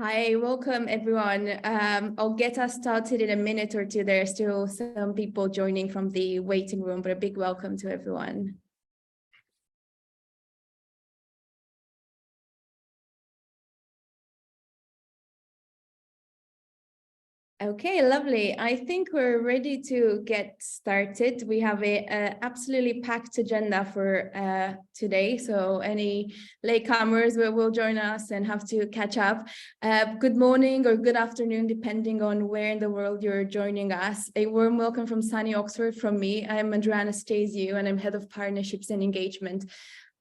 Hi, welcome everyone. I'll get us started in a minute or two. There are still some people joining from the waiting room, but a big welcome to everyone. Okay, lovely. I think we're ready to get started. We have a absolutely packed agenda for today. So any latecomers will join us and have to catch up. Good morning or good afternoon, depending on where in the world you're joining us. A warm welcome from sunny Oxford from me. I'm Andrea Anastasiou and I'm Head of Partnerships and Engagement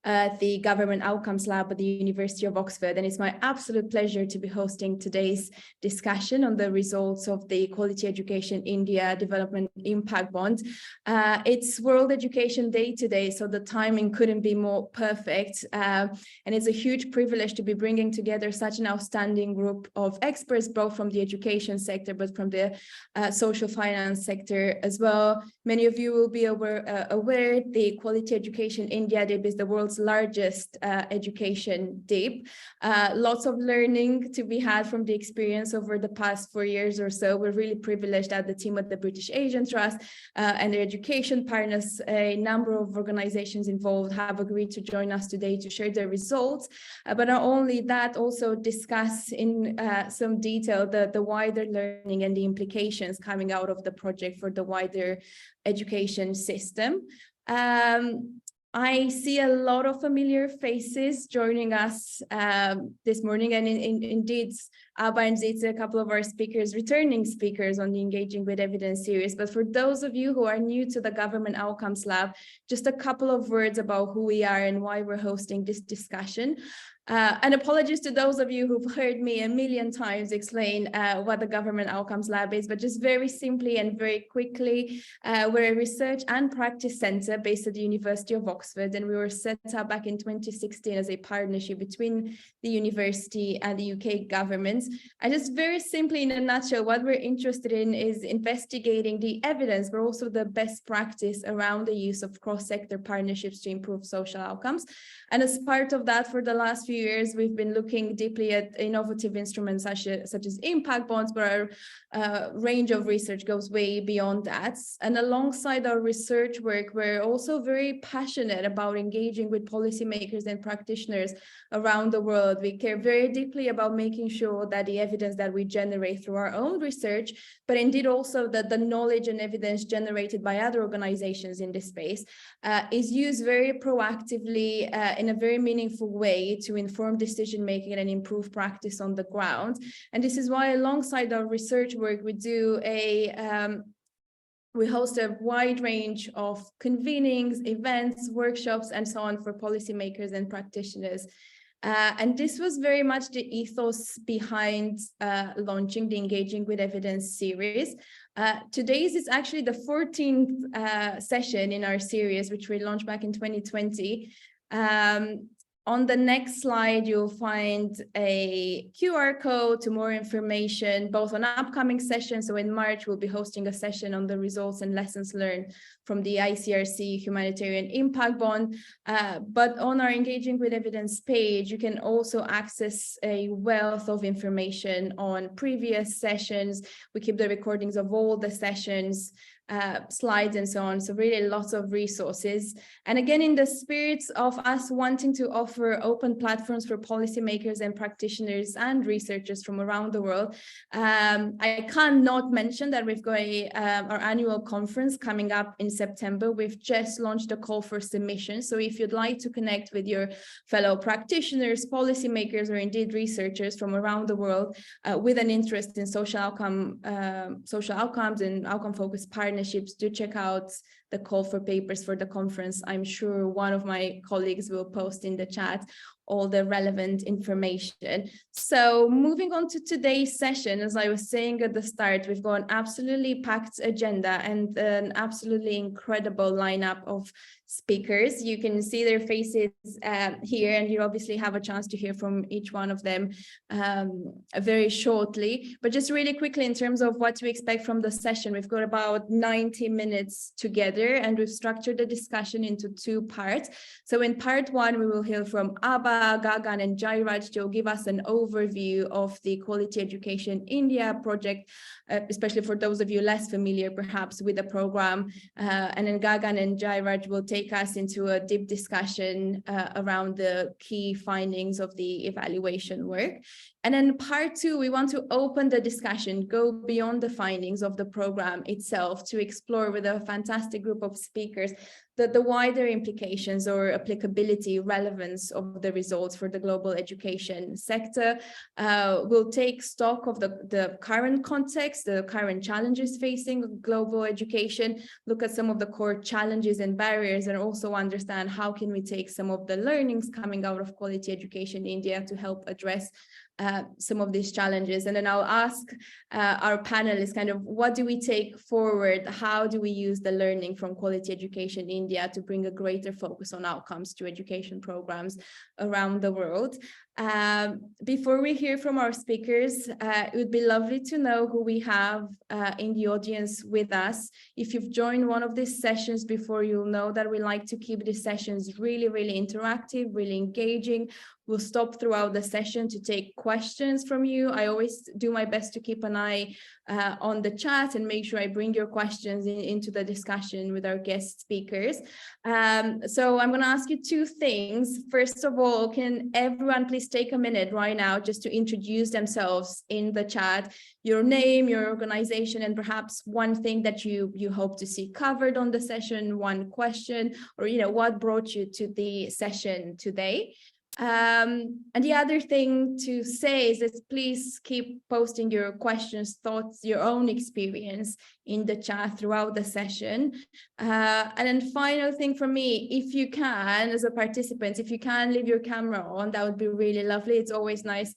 at the Government Outcomes Lab at the University of Oxford. And it's my absolute pleasure to be hosting today's discussion on the results of the Quality Education India Development Impact Bond. It's World Education Day today, so the timing couldn't be more perfect. And it's a huge privilege to be bringing together such an outstanding group of experts, both from the education sector, but from the social finance sector as well. Many of you will be aware the Quality Education India DIP is the world's largest education DIP. Lots of learning to be had from the experience over the past 4 years or so. We're really privileged that the team at the British Asian Trust and their education partners, a number of organizations involved, have agreed to join us today to share their results. But not only that, also discuss in some detail the wider learning and the implications coming out of the project for the wider education system. I see a lot of familiar faces joining us this morning, and indeed, Abba and Zita, a couple of our speakers, returning speakers on the Engaging with Evidence series. But for those of you who are new to the Government Outcomes Lab, just a couple of words about who we are and why we're hosting this discussion. And apologies to those of you who've heard me a million times explain what the Government Outcomes Lab is, but just very simply and very quickly, we're a research and practice center based at the University of Oxford, and we were set up back in 2016 as a partnership between the university and the UK government. And just very simply, in a nutshell, what we're interested in is investigating the evidence, but also the best practice around the use of cross-sector partnerships to improve social outcomes. And as part of that, for the last few years, we've been looking deeply at innovative instruments such as impact bonds, but our range of research goes way beyond that. And alongside our research work, we're also very passionate about engaging with policymakers and practitioners around the world. We care very deeply about making sure that the evidence that we generate through our own research, but indeed also that the knowledge and evidence generated by other organizations in this space is used very proactively in a very meaningful way to inform decision-making and improve practice on the ground. And this is why, alongside our research work, we host a wide range of convenings, events, workshops, and so on for policymakers and practitioners. And this was very much the ethos behind launching the Engaging with Evidence series. Today's is actually the 14th session in our series, which we launched back in 2020. On the next slide, you'll find a QR code to more information, both on upcoming sessions. So in March, we'll be hosting a session on the results and lessons learned from the ICRC Humanitarian Impact Bond. But on our Engaging with Evidence page, you can also access a wealth of information on previous sessions. We keep the recordings of all the sessions, slides and so on. So really lots of resources. And again, in the spirit of us wanting to offer open platforms for policymakers and practitioners and researchers from around the world, I cannot mention that we've got our annual conference coming up in September. We've just launched a call for submissions. So if you'd like to connect with your fellow practitioners, policymakers, or indeed researchers from around the world with an interest in social outcomes and outcome-focused partnerships, do check out the call for papers for the conference. I'm sure one of my colleagues will post in the chat all the relevant information. So moving on to today's session, as I was saying at the start, we've got an absolutely packed agenda and an absolutely incredible lineup of speakers. You can see their faces here, and you obviously have a chance to hear from each one of them very shortly. But just really quickly, in terms of what to expect from the session, we've got about 90 minutes together, and we've structured the discussion into 2 parts. So in part 1, we will hear from Abha, Gagan, and Jairaj to give us an overview of the Quality Education India project, especially for those of you less familiar perhaps with the program. And then Gagan and Jairaj will take us into a deep discussion around the key findings of the evaluation work. And then part 2, we want to open the discussion, go beyond the findings of the program itself to explore with a fantastic group of speakers the wider implications or applicability, relevance of the results for the global education sector. We'll take stock of the current context, the current challenges facing global education, look at some of the core challenges and barriers, and also understand how can we take some of the learnings coming out of Quality Education India to help address some of these challenges. And then I'll ask our panelists kind of what do we take forward? How do we use the learning from Quality Education India to bring a greater focus on outcomes to education programs around the world? Before we hear from our speakers, it would be lovely to know who we have in the audience with us. If you've joined one of these sessions before, you'll know that we like to keep these sessions really, really interactive, really engaging. We'll stop throughout the session to take questions from you. I always do my best to keep an eye on the chat and make sure I bring your questions into the discussion with our guest speakers. So I'm going to ask you 2 things. First of all, can everyone please take a minute right now just to introduce themselves in the chat, your name, your organization, and perhaps one thing that you hope to see covered on the session, one question, or what brought you to the session today. And the other thing to say is that please keep posting your questions, thoughts, your own experience in the chat throughout the session. And then final thing for me, if you can, as a participant, if you can leave your camera on, that would be really lovely. It's always nice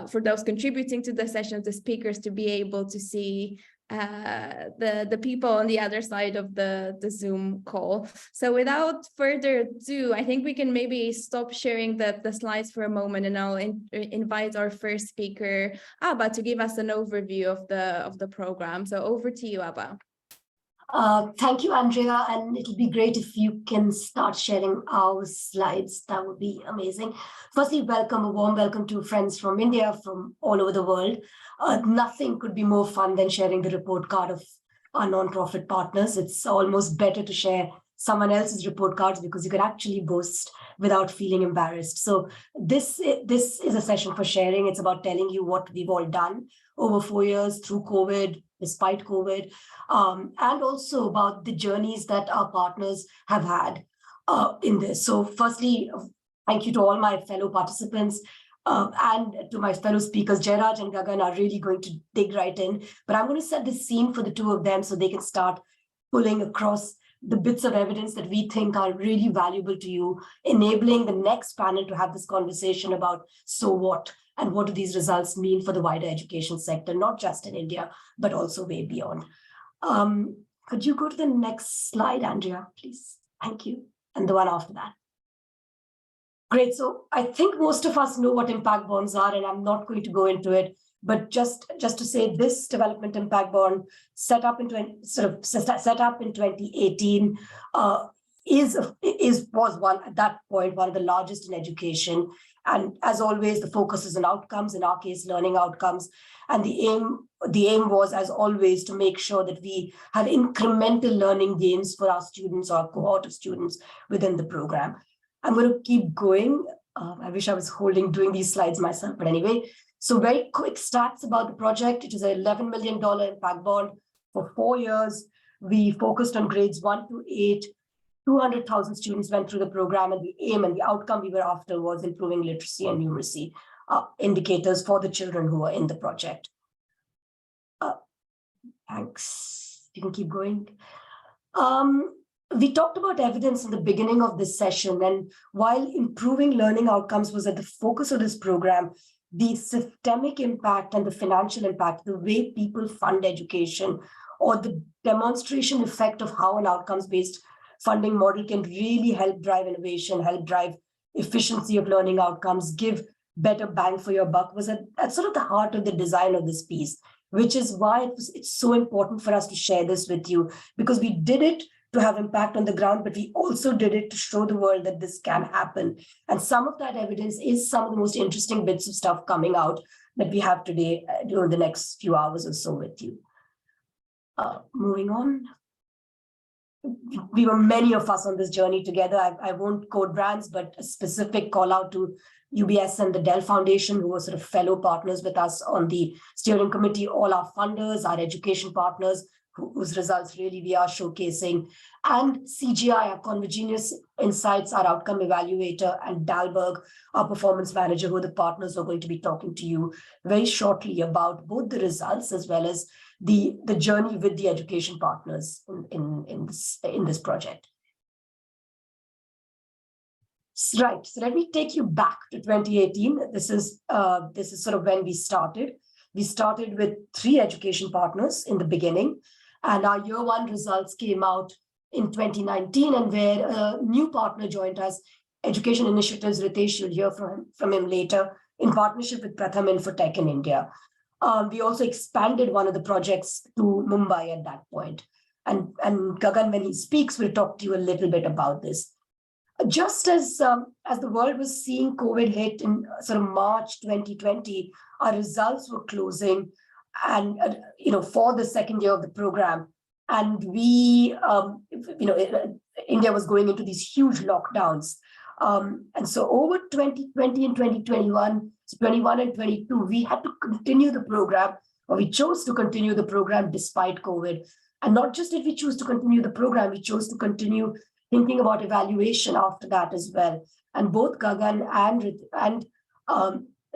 for those contributing to the session, the speakers, to be able to see the people on the other side of the Zoom call. So without further ado, I think we can maybe stop sharing the slides for a moment, and I'll invite our first speaker, Abha, to give us an overview of the program. So over to you, Abha. Thank you, Andrea, and it'll be great if you can start sharing our slides. That would be amazing. Firstly, a warm welcome to friends from India, from all over the world. Nothing could be more fun than sharing the report card of our nonprofit partners. It's almost better to share someone else's report cards because you can actually boast without feeling embarrassed. So this is a session for sharing. It's about telling you what we've all done over 4 years through COVID, despite COVID, and also about the journeys that our partners have had in this. So firstly, thank you to all my fellow participants and to my fellow speakers. Jairaj and Gagan are really going to dig right in, but I'm going to set the scene for the 2 of them so they can start pulling across the bits of evidence that we think are really valuable to you, enabling the next panel to have this conversation about so what, and what do these results mean for the wider education sector, not just in India, but also way beyond. Could you go to the next slide, Andrea, please? Thank you. And the one after that. Great. So I think most of us know what impact bonds are, and I'm not going to go into it, but just to say this development impact bond set up in 2018 was at that point one of the largest in education. And as always, the focus is on outcomes, in our case, learning outcomes. And the aim was, as always, to make sure that we have incremental learning gains for our students, or cohort of students within the program. I'm going to keep going. I wish I was doing these slides myself, but anyway. So very quick stats about the project. It is an $11 million impact bond for 4 years. We focused on grades 1 to 8. 200,000 students went through the program, and the aim and the outcome we were after was improving literacy and numeracy indicators for the children who are in the project. Thanks. You can keep going. We talked about evidence in the beginning of this session, and while improving learning outcomes was at the focus of this program, the systemic impact and the financial impact, the way people fund education, or the demonstration effect of how an outcomes-based funding model can really help drive innovation, help drive efficiency of learning outcomes, give better bang for your buck, was at sort of the heart of the design of this piece, which is why it's so important for us to share this with you, because we did it to have impact on the ground, but we also did it to show the world that this can happen. And some of that evidence is some of the most interesting bits of stuff coming out that we have today during the next few hours or so with you. Moving on. We were many of us on this journey together. I won't quote brands, but a specific call out to UBS and the Dell Foundation, who were sort of fellow partners with us on the steering committee, all our funders, our education partners, whose results really we are showcasing, and CGI, our Convergenius Insights, our outcome evaluator, and Dalberg, our performance manager, who are the partners who are going to be talking to you very shortly about both the results as well as the journey with the education partners in this project. Right, so let me take you back to 2018. This is sort of when we started. We started with 3 education partners in the beginning, and our year 1 results came out in 2019, and where a new partner joined us, Education Initiatives. Ritesh, you'll hear from him later, in partnership with Pratham Infotech in India. We also expanded one of the projects to Mumbai at that point. And Gagan, when he speaks, will talk to you a little bit about this. Just as the world was seeing COVID hit in sort of March 2020, our results were closing, and for the second year of the program, and we, India was going into these huge lockdowns, and so over 2020 and 2021, so 21 and 22, we had to continue the program, or we chose to continue the program despite COVID. And not just did we choose to continue the program, we chose to continue thinking about evaluation after that as well. And both Gagan and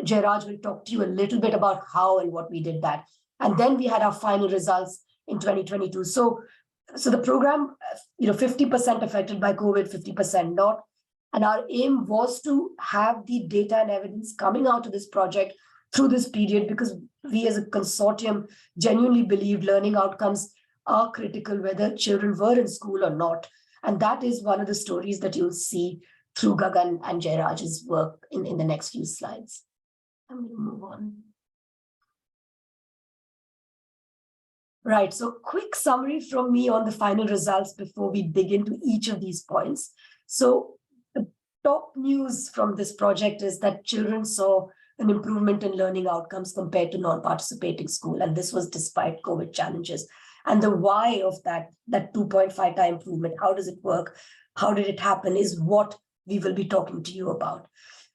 Jairaj will talk to you a little bit about how and what we did that. And then we had our final results in 2022. So the program, 50% affected by COVID, 50% not. And our aim was to have the data and evidence coming out of this project through this period, because we as a consortium genuinely believed learning outcomes are critical, whether children were in school or not. And that is one of the stories that you'll see through Gagan and Jairaj's work in the next few slides. I'm going to move on. Right, so quick summary from me on the final results before we dig into each of these points. So the top news from this project is that children saw an improvement in learning outcomes compared to non-participating school. And this was despite COVID challenges. And the why of that 2.5 time improvement, how does it work? How did it happen is what we will be talking to you about.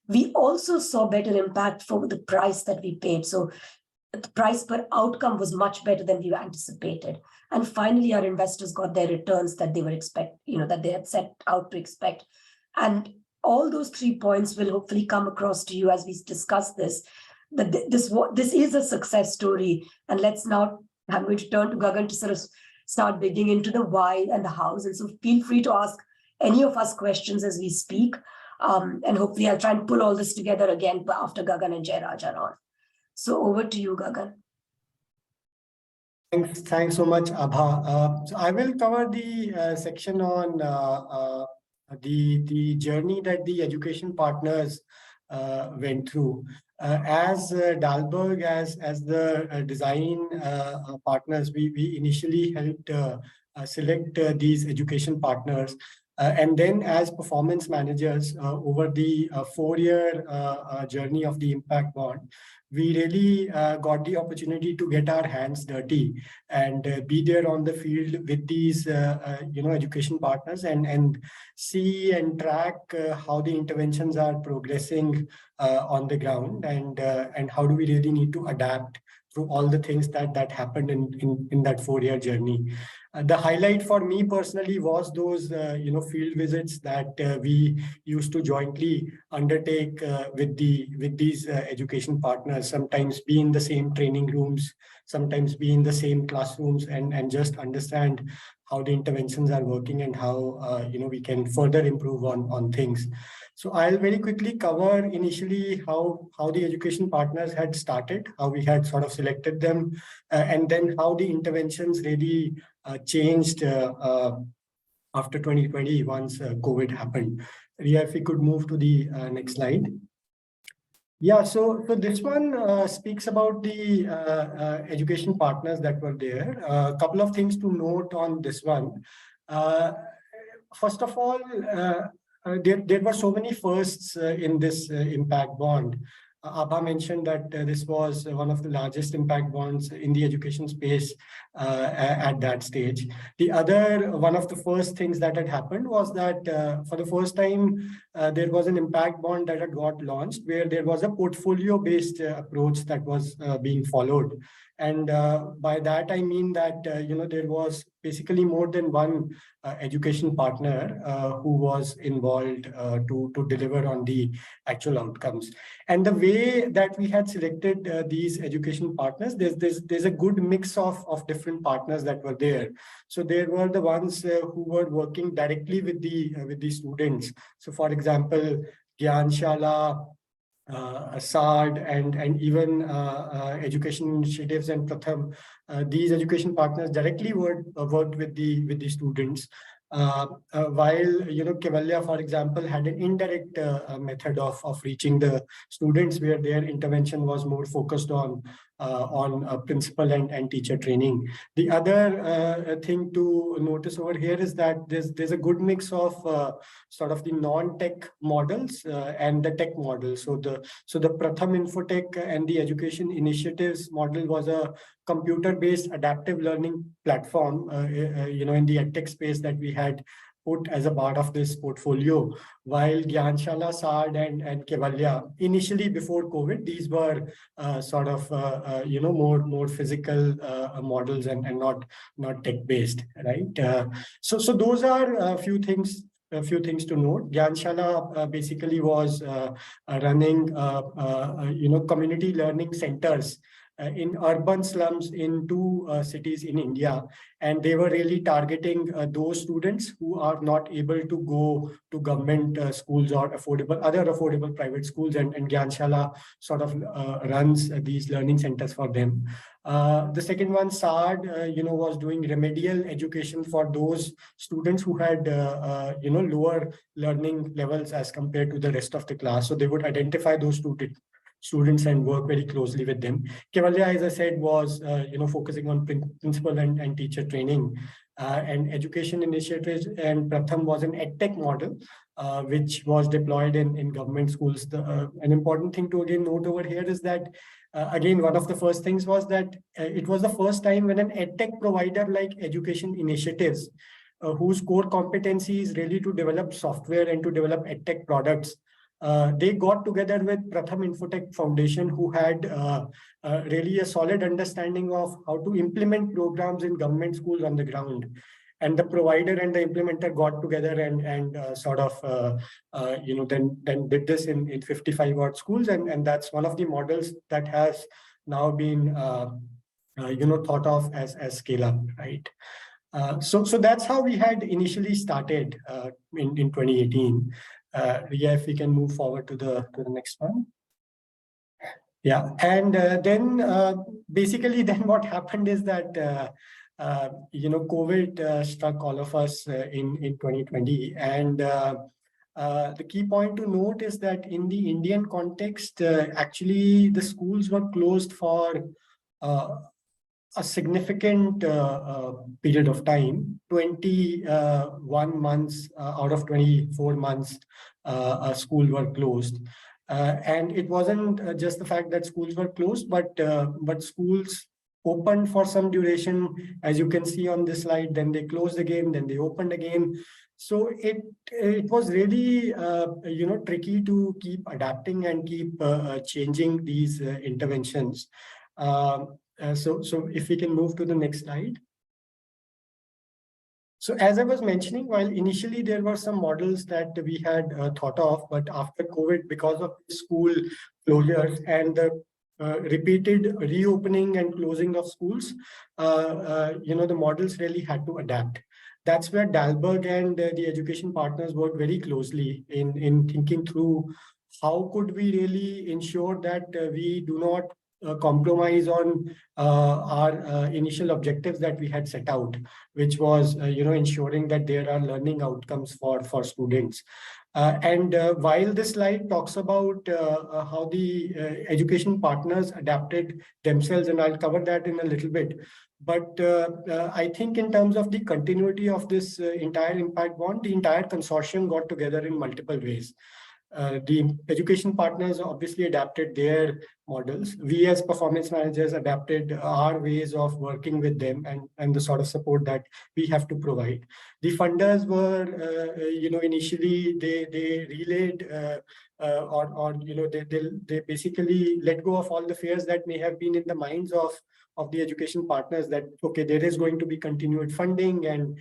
We also saw better impact for the price that we paid. So the price per outcome was much better than we anticipated. And finally, our investors got their returns that they were that they had set out to expect. And all those 3 points will hopefully come across to you as we discuss this, that this is a success story. And I'm going to turn to Gagan to sort of start digging into the why and the hows. And so feel free to ask any of us questions as we speak. And hopefully I'll try and pull all this together again after Gagan and Jairaj are on. So over to you, Gagan. Thanks so much, Abha. So I will cover the section on the journey that the education partners went through. As Dalberg, as the design partners, we initially helped select these education partners. And then as performance managers over the 4-year journey of the Impact Bond, we really got the opportunity to get our hands dirty and be there on the field with these education partners and see and track how the interventions are progressing on the ground, and how do we really need to adapt through all the things that happened in that 4-year journey. The highlight for me personally was those field visits that we used to jointly undertake with these education partners, sometimes be in the same training rooms, sometimes be in the same classrooms, and just understand how the interventions are working and how we can further improve on things. So I'll very quickly cover initially how the education partners had started, how we had sort of selected them, and then how the interventions really changed after 2020 once COVID happened. Ria, if we could move to the next slide. Yeah, so this one speaks about the education partners that were there. A couple of things to note on this one. First of all, there were so many firsts in this impact bond. Abha mentioned that this was one of the largest impact bonds in the education space at that stage. The other, one of the first things that had happened was that for the first time, there was an impact bond that had got launched where there was a portfolio-based approach that was being followed. And by that, I mean that, there was basically more than one education partner who was involved to deliver on the actual outcomes. And the way that we had selected these education partners, there's a good mix of different partners that were there. So there were the ones who were working directly with the students. So for example, Gyanshala, SARD and even education initiatives and Pratham, these education partners directly worked with the students. While Kaivalya, for example, had an indirect method of reaching the students, where their intervention was more focused on principal and teacher training. The other thing to notice over here is that there's a good mix of sort of the non-tech models and the tech models. So the Pratham Infotech and the education initiatives model was a computer-based adaptive learning platform, in the edtech space that we had put as a part of this portfolio. While Gyanshala, SARD and Kaivalya, initially before COVID, these were sort of, more physical models and not tech-based, right? So those are a few things to note. Gyanshala basically was running, community learning centers in urban slums in 2 cities in India. And they were really targeting those students who are not able to go to government schools or other affordable private schools. And Gyanshala sort of runs these learning centers for them. The second one, SARD, was doing remedial education for those students who had, lower learning levels as compared to the rest of the class. So they would identify those students and work very closely with them. Kaivalya, as I said, was focusing on principal and teacher training and education initiatives. And Pratham was an edtech model, which was deployed in government schools. An important thing to again note over here is that again, one of the first things was that it was the first time when an edtech provider like education initiatives, whose core competency is really to develop software and to develop edtech products, they got together with Pratham Infotech Foundation, who had really a solid understanding of how to implement programs in government schools on the ground. And the provider and the implementer got together and sort of, then did this in 55 odd schools. And that's one of the models that has now been, thought of as scale up, right? So that's how we had initially started in 2018. Ria, if we can move forward to the next one. Yeah, and then basically then what happened is that COVID struck all of us in 2020, and the key point to note is that in the Indian context, actually the schools were closed for a significant period of time. 21 months out of 24 months, school were closed. And it wasn't just the fact that schools were closed, but schools opened for some duration, as you can see on this slide, then they closed again, then they opened again. So it was really, tricky to keep adapting and keep changing these interventions. So if we can move to the next slide. So as I was mentioning, while initially there were some models that we had thought of, but after COVID, because of school closures and the repeated reopening and closing of schools, the models really had to adapt. That's where Dalberg and the education partners worked very closely in thinking through how could we really ensure that we do not compromise on our initial objectives that we had set out, which was ensuring that there are learning outcomes for students. And while this slide talks about how the education partners adapted themselves, and I'll cover that in a little bit, but I think in terms of the continuity of this entire impact bond, the entire consortium got together in multiple ways. The education partners obviously adapted their models. We as performance managers adapted our ways of working with them and the sort of support that we have to provide. The funders were, initially they relayed they basically let go of all the fears that may have been in the minds of the education partners that, okay, there is going to be continued funding and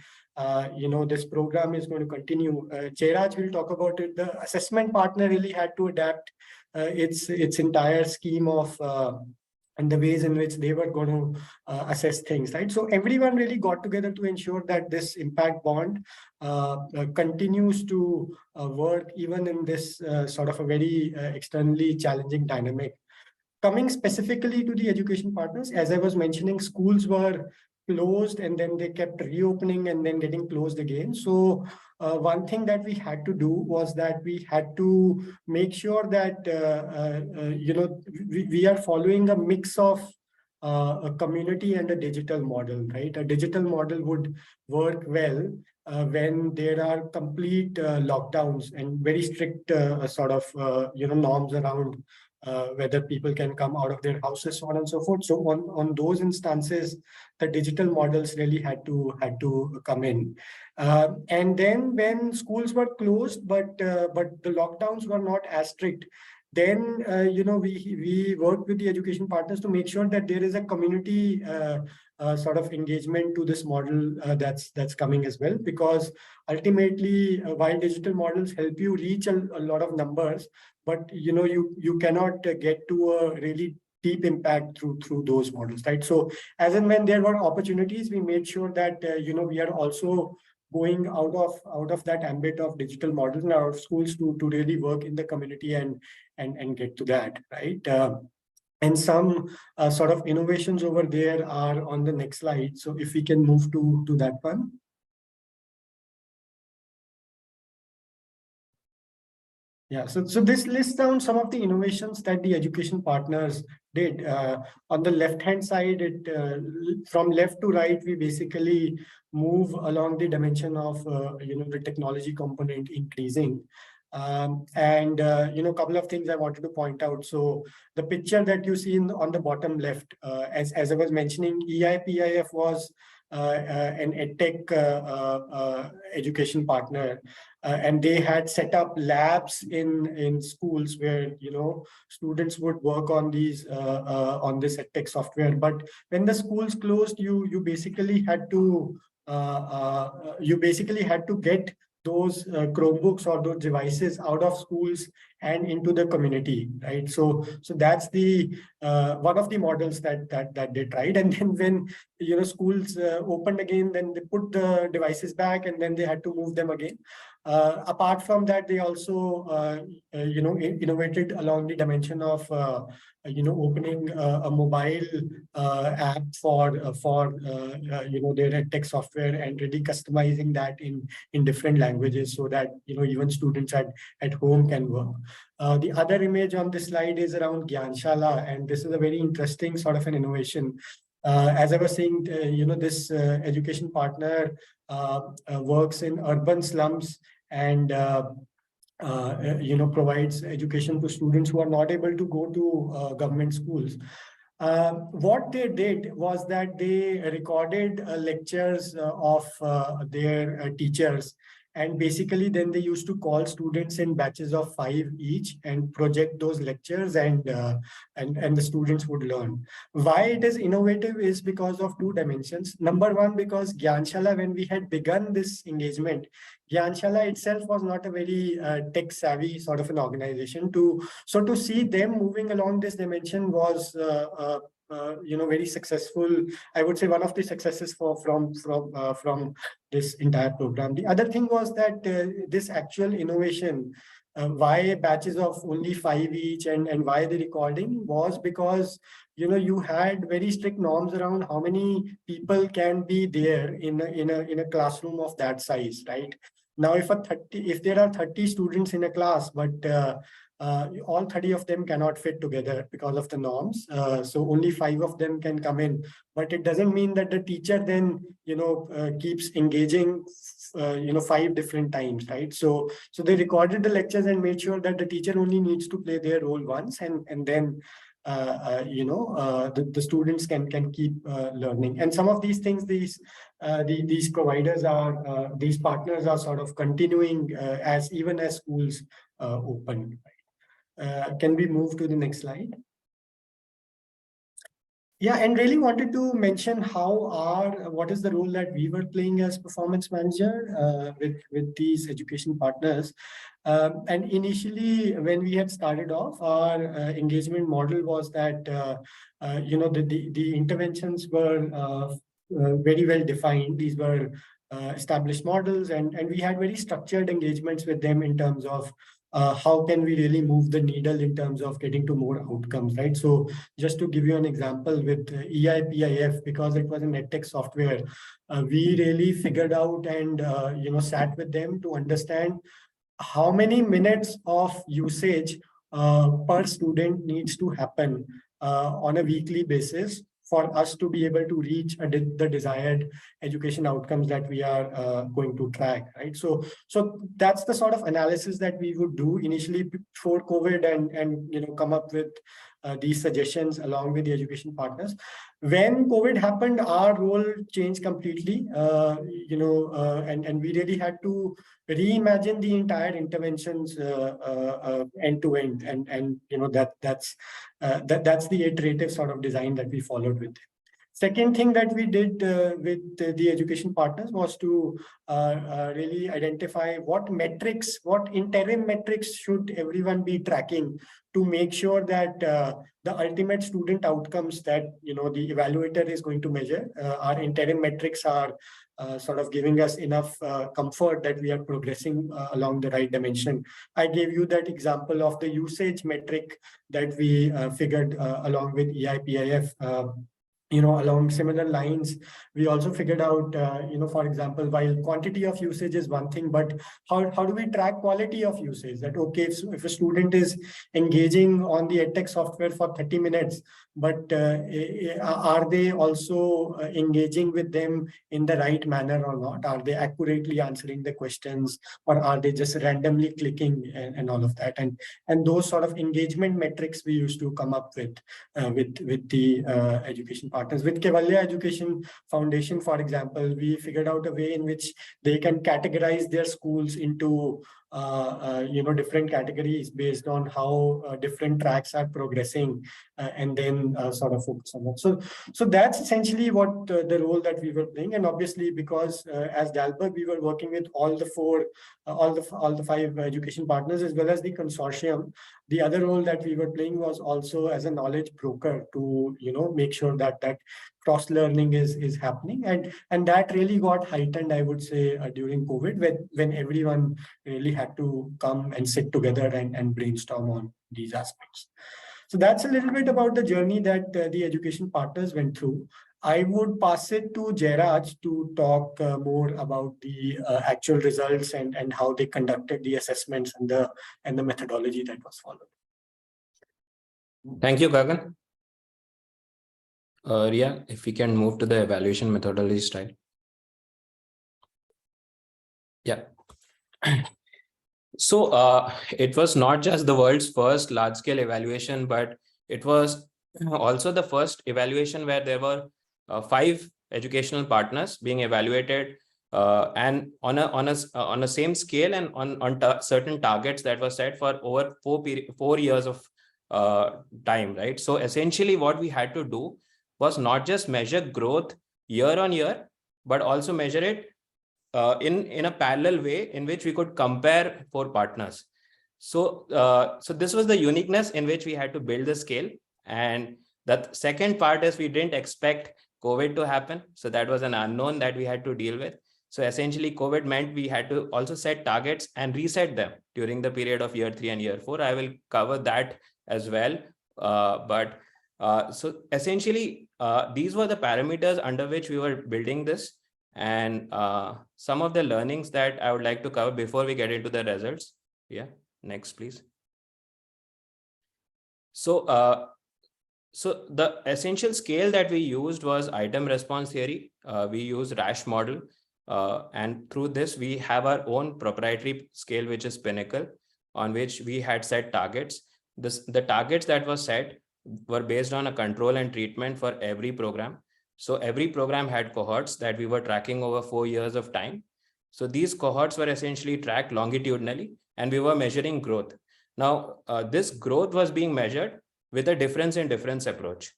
this program is going to continue. Jairaj will talk about it. The assessment partner really had to adapt its entire scheme of and the ways in which they were going to assess things, right? So everyone really got together to ensure that this impact bond continues to work even in this sort of a very externally challenging dynamic. Coming specifically to the education partners, as I was mentioning, schools were closed and then they kept reopening and then getting closed again. So one thing that we had to do was that we had to make sure that we are following a mix of a community and a digital model, right? A digital model would work well when there are complete lockdowns and very strict norms around whether people can come out of their houses, so on and so forth. So on those instances, the digital models really had to come in. And then when schools were closed, but the lockdowns were not as strict, then we worked with the education partners to make sure that there is a community sort of engagement to this model that's coming as well, because ultimately while digital models help you reach a lot of numbers, but you cannot get to a really deep impact through those models, right? So as and when there were opportunities, we made sure that we are also going out of that ambit of digital models in our schools to really work in the community and get to that, right? And some sort of innovations over there are on the next slide. So if we can move to that one. Yeah, so this lists down some of the innovations that the education partners did. On the left-hand side, from left to right, we basically move along the dimension of the technology component increasing. A couple of things I wanted to point out. So the picture that you see on the bottom left, as I was mentioning, EIPIF was an EdTech education partner, and they had set up labs in schools where students would work on these on this EdTech software. But when the schools closed, you basically had to get those Chromebooks or those devices out of schools and into the community, right? So that's the one of the models that they tried. And then when schools opened again, then they put the devices back and then they had to move them again. Apart from that, they also innovated along the dimension of opening a mobile app for their EdTech software and really customizing that in different languages so that even students at home can work. The other image on this slide is around Gyanshala, and this is a very interesting sort of an innovation. As I was saying, this education partner works in urban slums and provides education to students who are not able to go to government schools. What they did was that they recorded lectures of their teachers, and basically then they used to call students in batches of 5 each and project those lectures, and the students would learn. Why it is innovative is because of 2 dimensions. Number one, because Gyanshala, when we had begun this engagement, Gyanshala itself was not a very tech savvy sort of an organization. So to see them moving along this dimension was very successful. I would say one of the successes from this entire program. The other thing was that this actual innovation, why batches of only 5 each and why the recording, was because you had very strict norms around how many people can be there in a classroom of that size, right? Now, if there are 30 students in a class, but all 30 of them cannot fit together because of the norms. So only 5 of them can come in, but it doesn't mean that the teacher then, keeps engaging, 5 different times, right? So they recorded the lectures and made sure that the teacher only needs to play their role once, and then the students can keep learning. And some of these things, these providers are, these partners are sort of continuing even as schools open. Can we move to the next slide? Yeah, and really wanted to mention what is the role that we were playing as performance manager with these education partners. And initially, when we had started off, our engagement model was that the interventions were very well defined. These were established models, and we had very structured engagements with them in terms of how can we really move the needle in terms of getting to more outcomes, right? So just to give you an example with EIPIF, because it was an edtech software, we really figured out and sat with them to understand how many minutes of usage per student needs to happen on a weekly basis for us to be able to reach the desired education outcomes that we are going to track, right? So that's the sort of analysis that we would do initially before COVID, and come up with these suggestions along with the education partners. When COVID happened, our role changed completely, and we really had to reimagine the entire interventions end to end, and that's the iterative sort of design that we followed with. Second thing that we did with the education partners was to really identify what interim metrics should everyone be tracking to make sure that the ultimate student outcomes that the evaluator is going to measure, our interim metrics are sort of giving us enough comfort that we are progressing along the right dimension. I gave you that example of the usage metric that we figured along with EIPIF. Along similar lines, we also figured out, for example, while quantity of usage is one thing, but how do we track quality of usage? That, okay, if a student is engaging on the edtech software for 30 minutes, but are they also engaging with them in the right manner or not? Are they accurately answering the questions, or are they just randomly clicking and all of that? And those sort of engagement metrics we used to come up with the education partners. With Kevalya Education Foundation, for example, we figured out a way in which they can categorize their schools into different categories based on how different tracks are progressing, and then sort of focus on that. So that's essentially what the role that we were playing. And obviously, because as Dalberg, we were working with all the 5 education partners as well as the consortium. The other role that we were playing was also as a knowledge broker to make sure that cross learning is happening, and that really got heightened, I would say, during COVID, when everyone really had to come and sit together and brainstorm on these aspects. So that's a little bit about the journey that the education partners went through. I would pass it to Jairaj to talk more about the actual results and how they conducted the assessments and the methodology that was followed. Thank you, Gagan. Ria, if we can move to the evaluation methodology slide. Yeah. So it was not just the world's first large-scale evaluation, but it was also the first evaluation where there were 5 educational partners being evaluated, and on a same scale and on certain targets that were set for over 4 years of time, right? So essentially, what we had to do was not just measure growth year on year, but also measure it in a parallel way in which we could compare 4 partners. So this was the uniqueness in which we had to build the scale. And the second part is we didn't expect COVID to happen. So that was an unknown that we had to deal with. So essentially, COVID meant we had to also set targets and reset them during the period of year 3 and year 4. I will cover that as well. But So essentially, these were the parameters under which we were building this, and some of the learnings that I would like to cover before we get into the results. Yeah, next, please. So, so the essential scale that we used was item response theory. We used Rasch model, and through this we have our own proprietary scale, which is Pinnacle, on which we had set targets. The targets that were set were based on a control and treatment for every program. So every program had cohorts that we were tracking over 4 years of time. So these cohorts were essentially tracked longitudinally, and we were measuring growth. Now, this growth was being measured with a difference in difference approach.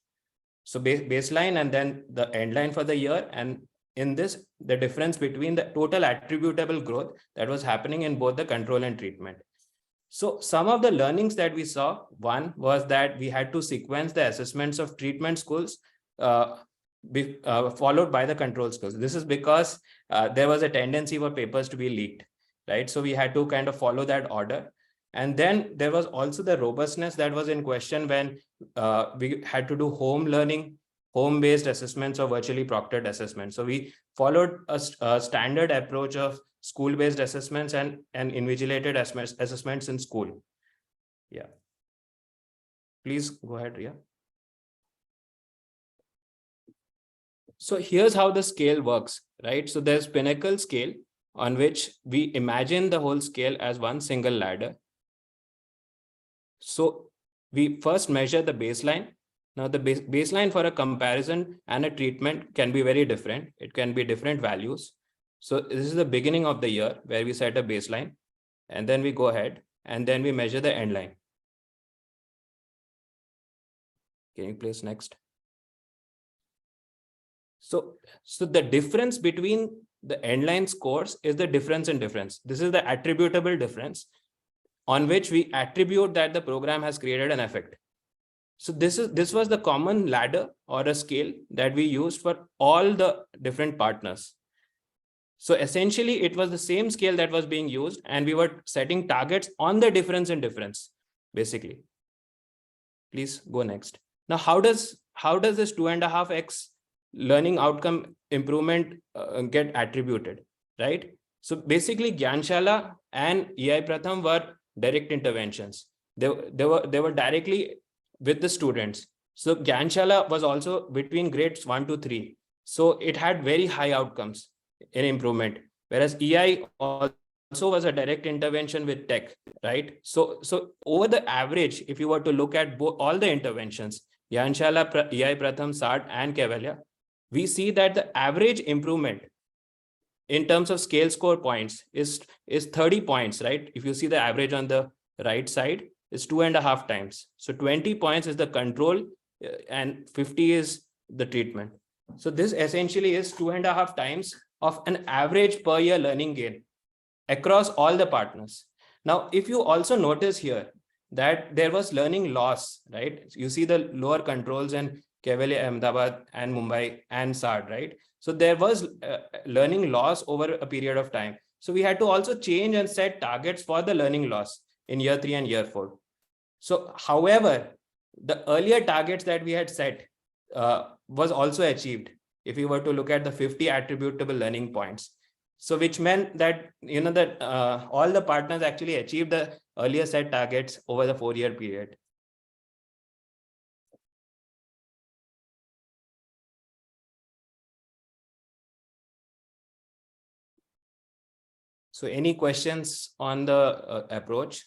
So baseline and then the end line for the year. And in this, the difference between the total attributable growth that was happening in both the control and treatment. So some of the learnings that we saw, one was that we had to sequence the assessments of treatment schools followed by the control schools. This is because there was a tendency for papers to be leaked, right? So we had to kind of follow that order. And then there was also the robustness that was in question when we had to do home learning, home-based assessments or virtually proctored assessments. So we followed a standard approach of school-based assessments and invigilated assessments in school. Yeah. Please go ahead, Ria. So here's how the scale works, right? So there's Pinnacle scale, on which we imagine the whole scale as one single ladder. So we first measure the baseline. Now the baseline for a comparison and a treatment can be very different. It can be different values. So this is the beginning of the year where we set a baseline, and then we go ahead and then we measure the end line. Can you please next? So the difference between the end line scores is the difference in difference. This is the attributable difference on which we attribute that the program has created an effect. So this was the common ladder or a scale that we used for all the different partners. So essentially it was the same scale that was being used, and we were setting targets on the difference in difference, basically. Please go next. Now, how does this 2.5x learning outcome improvement get attributed, right? So basically Gyanshala and EI Pratham were direct interventions. They were directly with the students. So Gyanshala was also between grades 1 to 3. So it had very high outcomes in improvement, whereas EI also was a direct intervention with tech, right? So over the average, if you were to look at all the interventions, Gyanshala, EI Pratham, SAT and Kaivalya, we see that the average improvement in terms of scale score points is 30 points, right? If you see the average on the right side, is 2.5 times. So 20 points is the control and 50 is the treatment. So this essentially is 2.5 times of an average per year learning gain across all the partners. Now, if you also notice here that there was learning loss, right? You see the lower controls in Kaivalya, Ahmedabad and Mumbai and SAD, right? So there was learning loss over a period of time. So we had to also change and set targets for the learning loss in year 3 and year 4. So, however, the earlier targets that we had set was also achieved if we were to look at the 50 attributable learning points. So which meant that, that all the partners actually achieved the earlier set targets over the 4-year period. So any questions on the approach?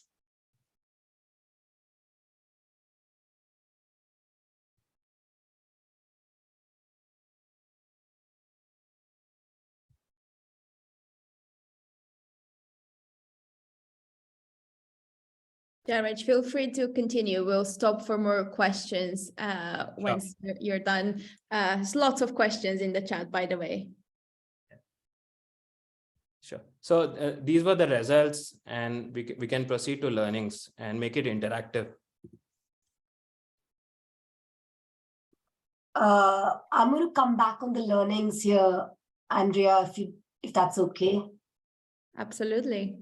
Jaraj, feel free to continue. We'll stop for more questions once you're done. There's lots of questions in the chat, by the way. Sure. So these were the results, and we can proceed to learnings and make it interactive. I'm going to come back on the learnings here, Andrea, if that's okay. Absolutely.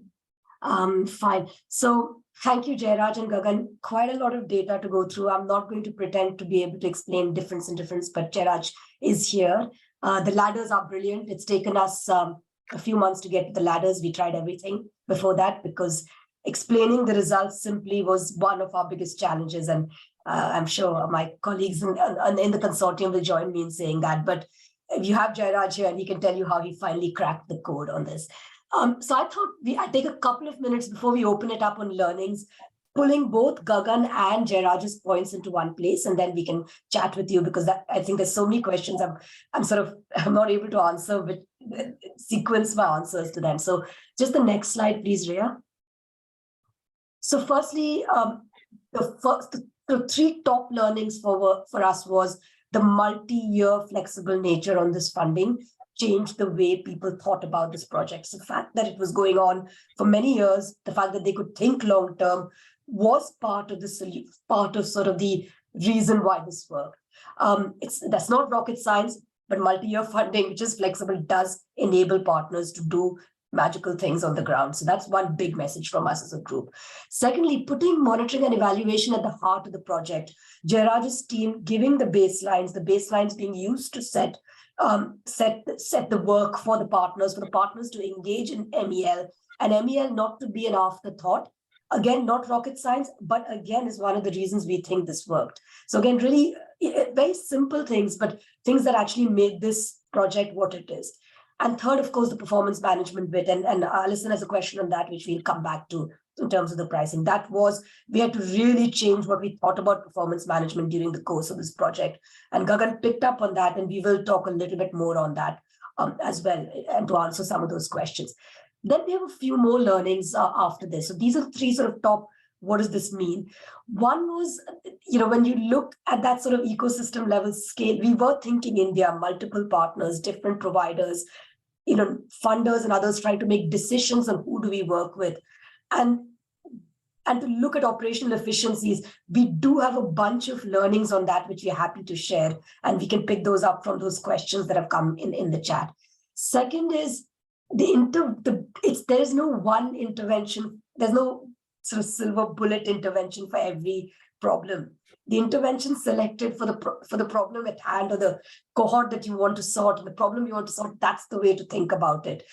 Fine. So thank you, Jairaj and Gagan. Quite a lot of data to go through. I'm not going to pretend to be able to explain difference in difference, but Jairaj is here. The ladders are brilliant. It's taken us a few months to get to the ladders. We tried everything before that because explaining the results simply was one of our biggest challenges. And I'm sure my colleagues in the consortium will join me in saying that. But you have Jairaj here and he can tell you how he finally cracked the code on this. So I thought I'd take a couple of minutes before we open it up on learnings, pulling both Gagan and Jairaj's points into one place, and then we can chat with you because I think there's so many questions I'm not able to answer, but sequence my answers to them. So just the next slide, please, Rhea. So firstly, the three top learnings for us was the multi-year flexible nature on this funding changed the way people thought about this project. So the fact that it was going on for many years, the fact that they could think long-term was part of sort of the reason why this worked. That's not rocket science, but multi-year funding, which is flexible, does enable partners to do magical things on the ground. So that's one big message from us as a group. Secondly, putting monitoring and evaluation at the heart of the project. Jairaj's team giving the baselines being used to set the work for the partners to engage in MEL, and MEL not to be an afterthought. Again, not rocket science, but again is one of the reasons we think this worked. So again, really very simple things, but things that actually made this project what it is. And third, of course, the performance management bit. And Alison has a question on that, which we'll come back to in terms of the pricing. We had to really change what we thought about performance management during the course of this project. And Gagan picked up on that, and we will talk a little bit more on that as well, and to answer some of those questions. Then we have a few more learnings after this. So these are three sort of top, what does this mean? One was, when you look at that sort of ecosystem level scale, we were thinking India, multiple partners, different providers, funders and others trying to make decisions on who do we work with. And to look at operational efficiencies, we do have a bunch of learnings on that, which we're happy to share. And we can pick those up from those questions that have come in the chat. Second is, there is no one intervention. There's no sort of silver bullet intervention for every problem. The intervention selected for the problem at hand, or the cohort that you want to sort, and the problem you want to sort, that's the way to think about it.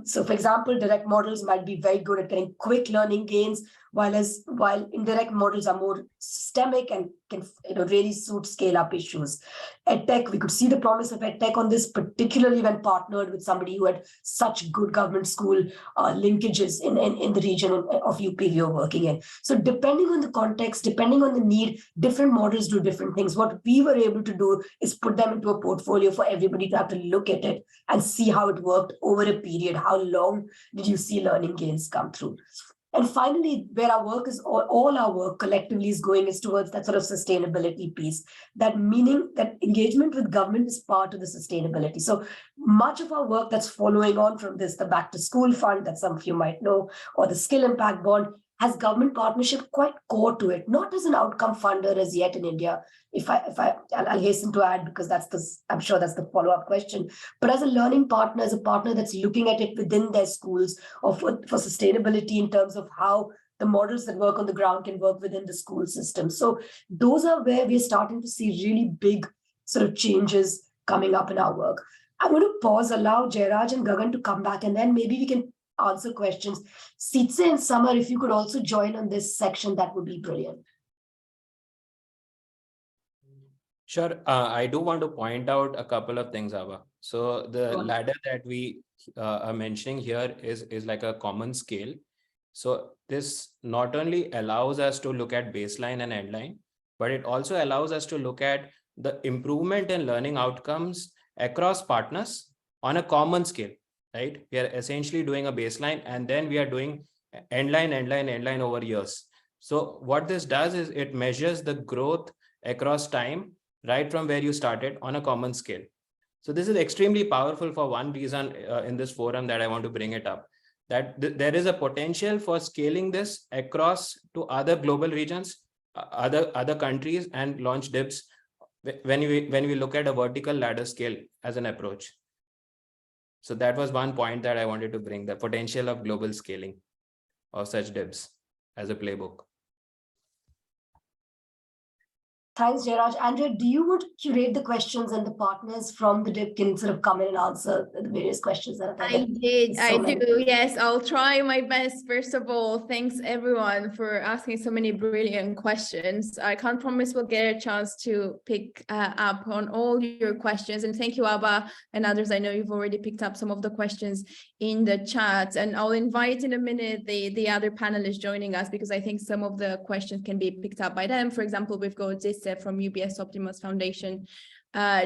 So for example, direct models might be very good at getting quick learning gains, while indirect models are more systemic and can really suit scale-up issues. EdTech, we could see the promise of EdTech on this, particularly when partnered with somebody who had such good government school linkages in the region of UP we are working in. So depending on the context, depending on the need, different models do different things. What we were able to do is put them into a portfolio for everybody to have to look at it and see how it worked over a period. How long did you see learning gains come through? And finally, where our work is, all our work collectively is going, is towards that sort of sustainability piece. That meaning that engagement with government is part of the sustainability. So much of our work that's following on from this, the Back to School Fund that some of you might know, or the Skill Impact Bond, has government partnership quite core to it, not as an outcome funder as yet in India. I'll hasten to add, because I'm sure that's the follow-up question, but as a learning partner, as a partner that's looking at it within their schools, or for sustainability in terms of how the models that work on the ground can work within the school system. So those are where we're starting to see really big sort of changes coming up in our work. I'm going to pause, allow Jairaj and Gagan to come back, and then maybe we can answer questions. Sitse and Samar, if you could also join on this section, that would be brilliant. Sure. I do want to point out a couple of things, Ava. So the ladder that we are mentioning here is like a common scale. So this not only allows us to look at baseline and endline, but it also allows us to look at the improvement in learning outcomes across partners on a common scale. Right? We are essentially doing a baseline, and then we are doing endline over years. So what this does is it measures the growth across time, right from where you started, on a common scale. So this is extremely powerful for one reason in this forum that I want to bring it up, that there is a potential for scaling this across to other global regions, other countries, and launch DIBs when we look at a vertical ladder scale as an approach. So that was one point that I wanted to bring, the potential of global scaling. of such DIBs as a playbook. Thanks, Jairaj. Andrea, do you would curate the questions and the partners from the DIB can sort of come in and answer the various questions that are there? I many. do. Yes, I'll try my best. First of all, thanks everyone for asking so many brilliant questions. I can't promise we'll get a chance to pick up on all your questions. And thank you, Abba, and others. I know you've already picked up some of the questions in the chat. And I'll invite in a minute the other panelists joining us, because I think some of the questions can be picked up by them. For example, we've got Zitse from UBS Optimus Foundation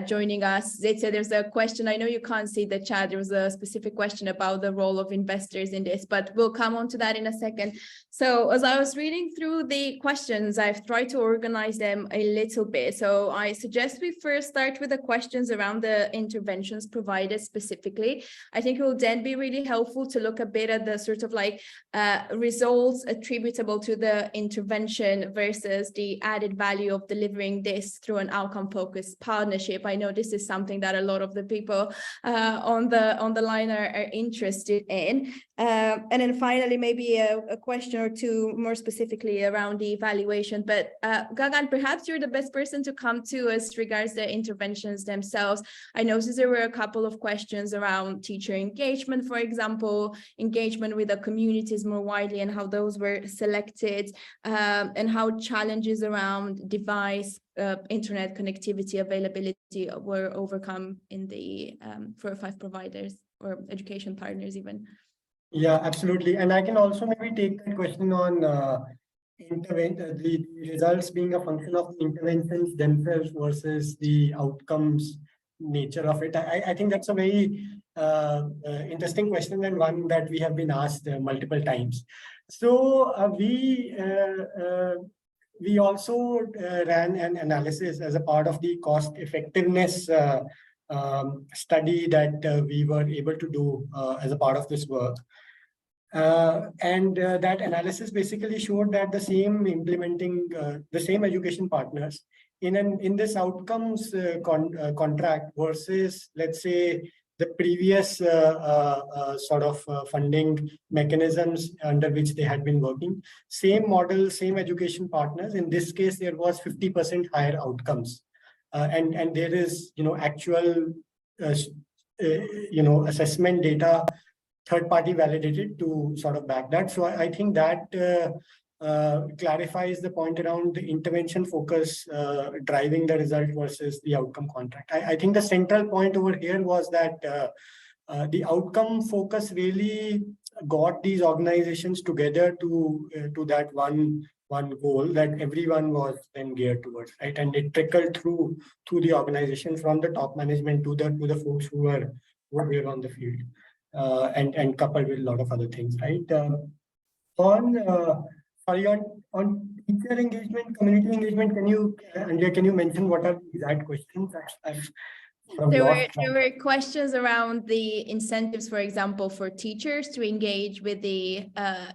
joining us. Zitse, there's a question. I know you can't see the chat. There was a specific question about the role of investors in this, but we'll come on to that in a second. So as I was reading through the questions, I've tried to organize them a little bit. So I suggest we first start with the questions around the interventions provided specifically. I think it will then be really helpful to look a bit at the sort of like results attributable to the intervention versus the added value of delivering this through an outcome-focused partnership. I know this is something that a lot of the people on the line are interested in. And then finally, maybe a question or two more specifically around the evaluation. But Gagan, perhaps you're the best person to come to as regards the interventions themselves. I noticed there were a couple of questions around teacher engagement, for example, engagement with the communities more widely and how those were selected, and how challenges around device internet connectivity availability were overcome in the 4 or 5 providers or education partners even. Yeah, absolutely. And I can also maybe take that question on the results being a function of the interventions themselves versus the outcomes nature of it. I think that's a very interesting question, and one that we have been asked multiple times. So we also ran an analysis as a part of the cost effectiveness study that we were able to do as a part of this work. And that analysis basically showed that the same education partners in this outcomes contract versus, let's say, the previous sort of funding mechanisms under which they had been working. Same model, same education partners. In this case, there was 50% higher outcomes. And there is, actual, assessment data, third-party validated to sort of back that. So I think that clarifies the point around the intervention focus driving the result versus the outcome contract. I think the central point over here was that the outcome focus really got these organizations together to that one goal that everyone was then geared towards, right? And it trickled through the organization from the top management to the folks who were on the field, and coupled with a lot of other things, right? On teacher engagement, community engagement, Andrea, can you mention what are the exact questions? There were questions around the incentives, for example, for teachers to engage with the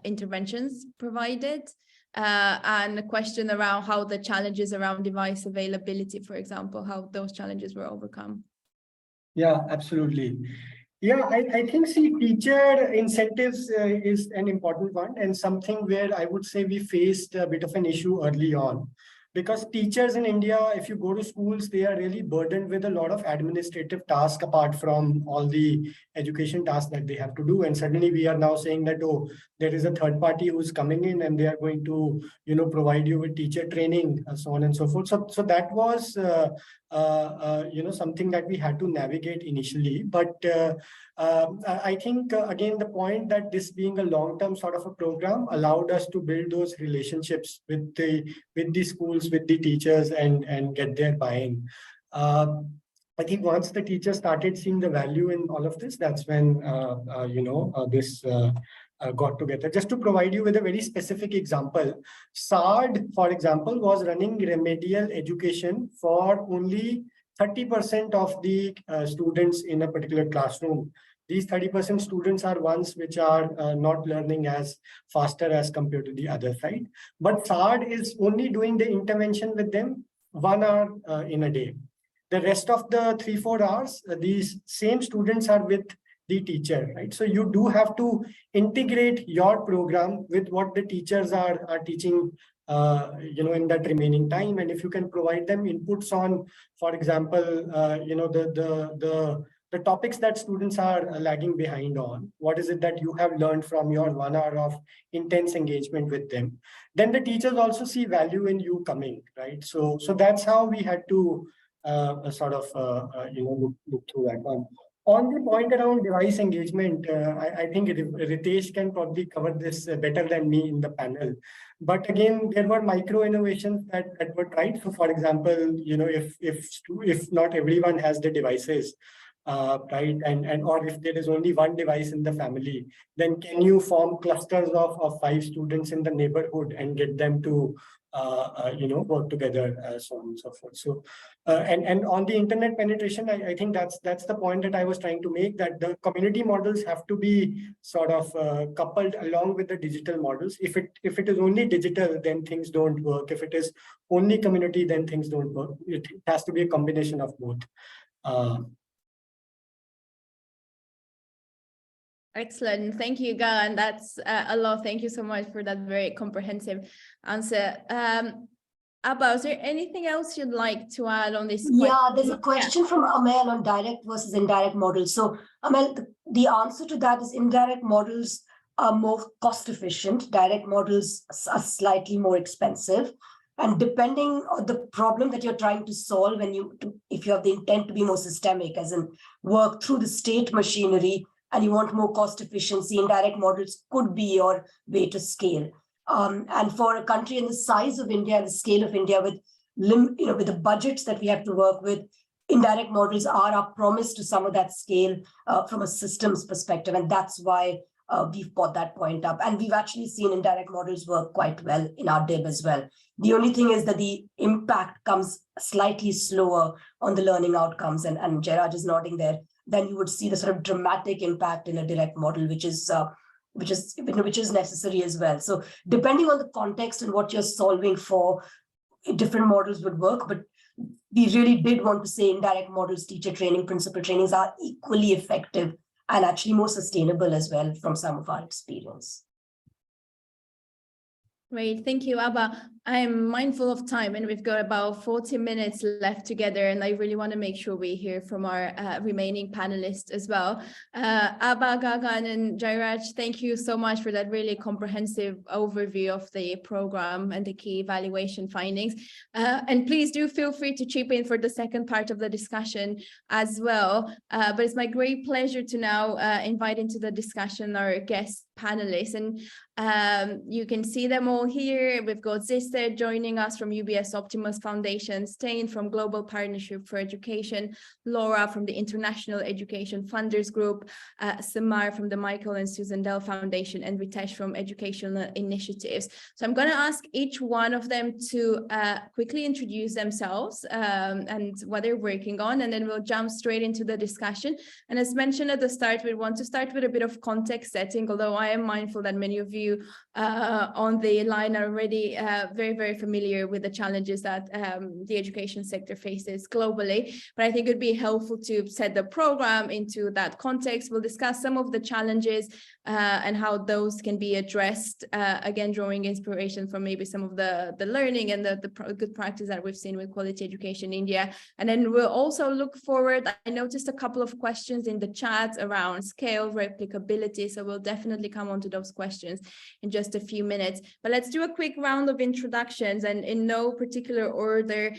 interventions provided, and a question around how the challenges around device availability, for example, how those challenges were overcome. Yeah, absolutely. Yeah, I think teacher incentives is an important one, and something where I would say we faced a bit of an issue early on. Because teachers in India, if you go to schools, they are really burdened with a lot of administrative tasks apart from all the education tasks that they have to do. And suddenly we are now saying that, oh, there is a third party who's coming in and they are going to, provide you with teacher training and so on and so forth. So that was, something that we had to navigate initially. But I think, again, the point that this being a long-term sort of a program allowed us to build those relationships with the schools, with the teachers, and get their buy-in. I think once the teachers started seeing the value in all of this, that's when, this got together. Just to provide you with a very specific example, SARD, for example, was running remedial education for only 30% of the students in a particular classroom. These 30% students are ones which are not learning as faster as compared to the other side. But SARD is only doing the intervention with them 1 hour in a day. The rest of the 3-4 hours, these same students are with the teacher, right? So you do have to integrate your program with what the teachers are teaching, in that remaining time. And if you can provide them inputs on, for example, the topics that students are lagging behind on, what is it that you have learned from your 1 hour of intense engagement with them, then the teachers also see value in you coming, right? So that's how we had to look through that one. On the point around device engagement, I think Ritesh can probably cover this better than me in the panel. But again, there were micro innovations that were tried. So, for example, if not everyone has the devices, right, and or if there is only one device in the family, then can you form clusters of 5 students in the neighborhood and get them to work together, so on and so forth. So, and on the internet penetration, I think that's the point that I was trying to make, that the community models have to be sort of coupled along with the digital models. If it is only digital, then things don't work. If it is only community, then things don't work. It has to be a combination of both. Excellent. Thank you, Ga. And that's a lot. Thank you so much for that very comprehensive answer. Abba, is there anything else you'd like to add on this question? Yeah, there's a question from Amel on direct versus indirect models. So Amel, the answer to that is indirect models are more cost efficient. Direct models are slightly more expensive. And depending on the problem that you're trying to solve, if you have the intent to be more systemic, as in work through the state machinery, and you want more cost efficiency, indirect models could be your way to scale. And for a country in the size of India and the scale of India, with the budgets that we have to work with, indirect models are our promise to some of that scale from a systems perspective. And that's why we've brought that point up. And we've actually seen indirect models work quite well in our DIB as well. The only thing is that the impact comes slightly slower on the learning outcomes. And Jairaj is nodding there. Then you would see the sort of dramatic impact in a direct model, which is necessary as well. So depending on the context and what you're solving for, different models would work. But we really did want to say indirect models, teacher training, principal trainings are equally effective and actually more sustainable as well from some of our experience. Great, thank you, Abba. I'm mindful of time and we've got about 40 minutes left together, and I really want to make sure we hear from our remaining panelists as well. Abba, Gagan and Jairaj, thank you so much for that really comprehensive overview of the program and the key evaluation findings. And please do feel free to chip in for the second part of the discussion as well. But it's my great pleasure to now invite into the discussion our guest panelists, and you can see them all here. We've got Zista joining us from UBS Optimus Foundation, Stain from Global Partnership for Education, Laura from the International Education Funders Group, Samar from the Michael and Susan Dell Foundation, and Ritesh from Educational Initiatives. So I'm going to ask each one of them to quickly introduce themselves and what they're working on, and then we'll jump straight into the discussion. And as mentioned at the start, we want to start with a bit of context setting, although I am mindful that many of you on the line are already very familiar with the challenges that the education sector faces globally. But I think it'd be helpful to set the program into that context. We'll discuss some of the challenges and how those can be addressed, again, drawing inspiration from maybe some of the learning and the good practice that we've seen with quality education in India. And then we'll also look forward. I noticed a couple of questions in the chat around scale, replicability, so we'll definitely come on to those questions in just a few minutes. But let's do a quick round of introductions, and in no particular order.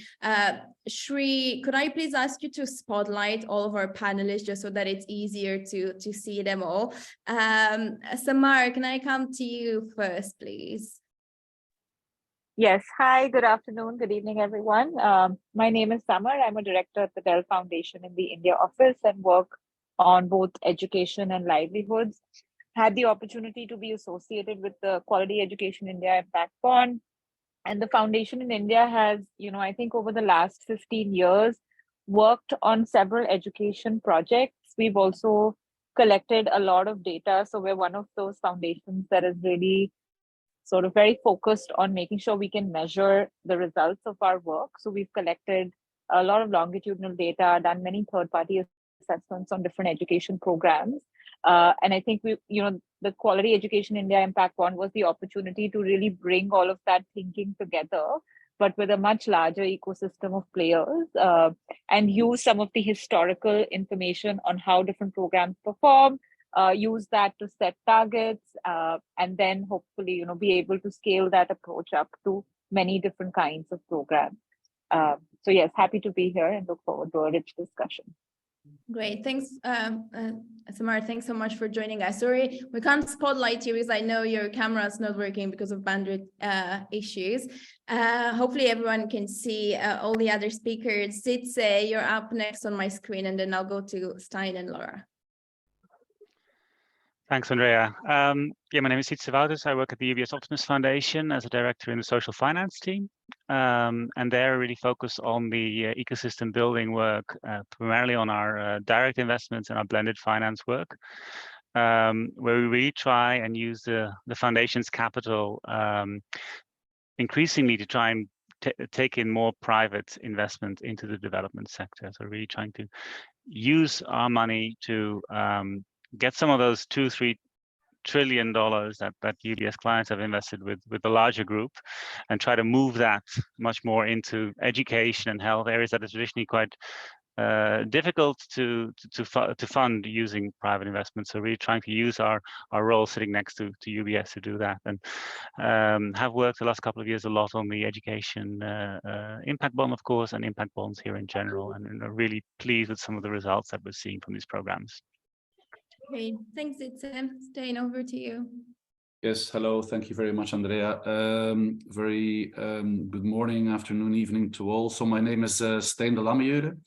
Shri, could I please ask you to spotlight all of our panelists just so that it's easier to see them all? Samar, can I come to you first, please? Yes. Hi, good afternoon, good evening, everyone. My name is Samar. I'm a director at the Dell Foundation in the India office and work on both education and livelihoods. Had the opportunity to be associated with the Quality Education India Impact Bond. And the foundation in India has, I think over the last 15 years, worked on several education projects. We've also collected a lot of data. So we're one of those foundations that is really sort of very focused on making sure we can measure the results of our work. So we've collected a lot of longitudinal data, done many third-party assessments on different education programs. And I think the Quality Education India Impact Bond was the opportunity to really bring all of that thinking together, but with a much larger ecosystem of players, and use some of the historical information on how different programs perform, use that to set targets, and then hopefully, be able to scale that approach up to many different kinds of programs. So yes, happy to be here and look forward to a rich discussion. Great, thanks, Samar. Thanks so much for joining us. Sorry, we can't spotlight you because I know your camera is not working because of bandwidth issues. Hopefully everyone can see all the other speakers. Zitze, you're up next on my screen, and then I'll go to Stein and Laura. Thanks, Andrea. Yeah, my name is Zitze Wouters. I work at the UBS Optimus Foundation as a director in the social finance team. And there really focus on the ecosystem building work, primarily on our direct investments and our blended finance work, where we really try and use the foundation's capital increasingly to try and take in more private investment into the development sector. So really trying to use our money to get some of those $2-3 trillion that UBS clients have invested with the larger group, and try to move that much more into education and health, areas that are traditionally quite difficult to fund using private investments. So really trying to use our role sitting next to UBS to do that, and have worked the last couple of years a lot on the education impact bond, of course, and impact bonds here in general, and are really pleased with some of the results that we're seeing from these programs. Great, thanks, Zitze. Stein, over to you. Yes, hello. Thank you very much, Andrea. Very good morning, afternoon, evening to all. So my name is Stein de Lammejude.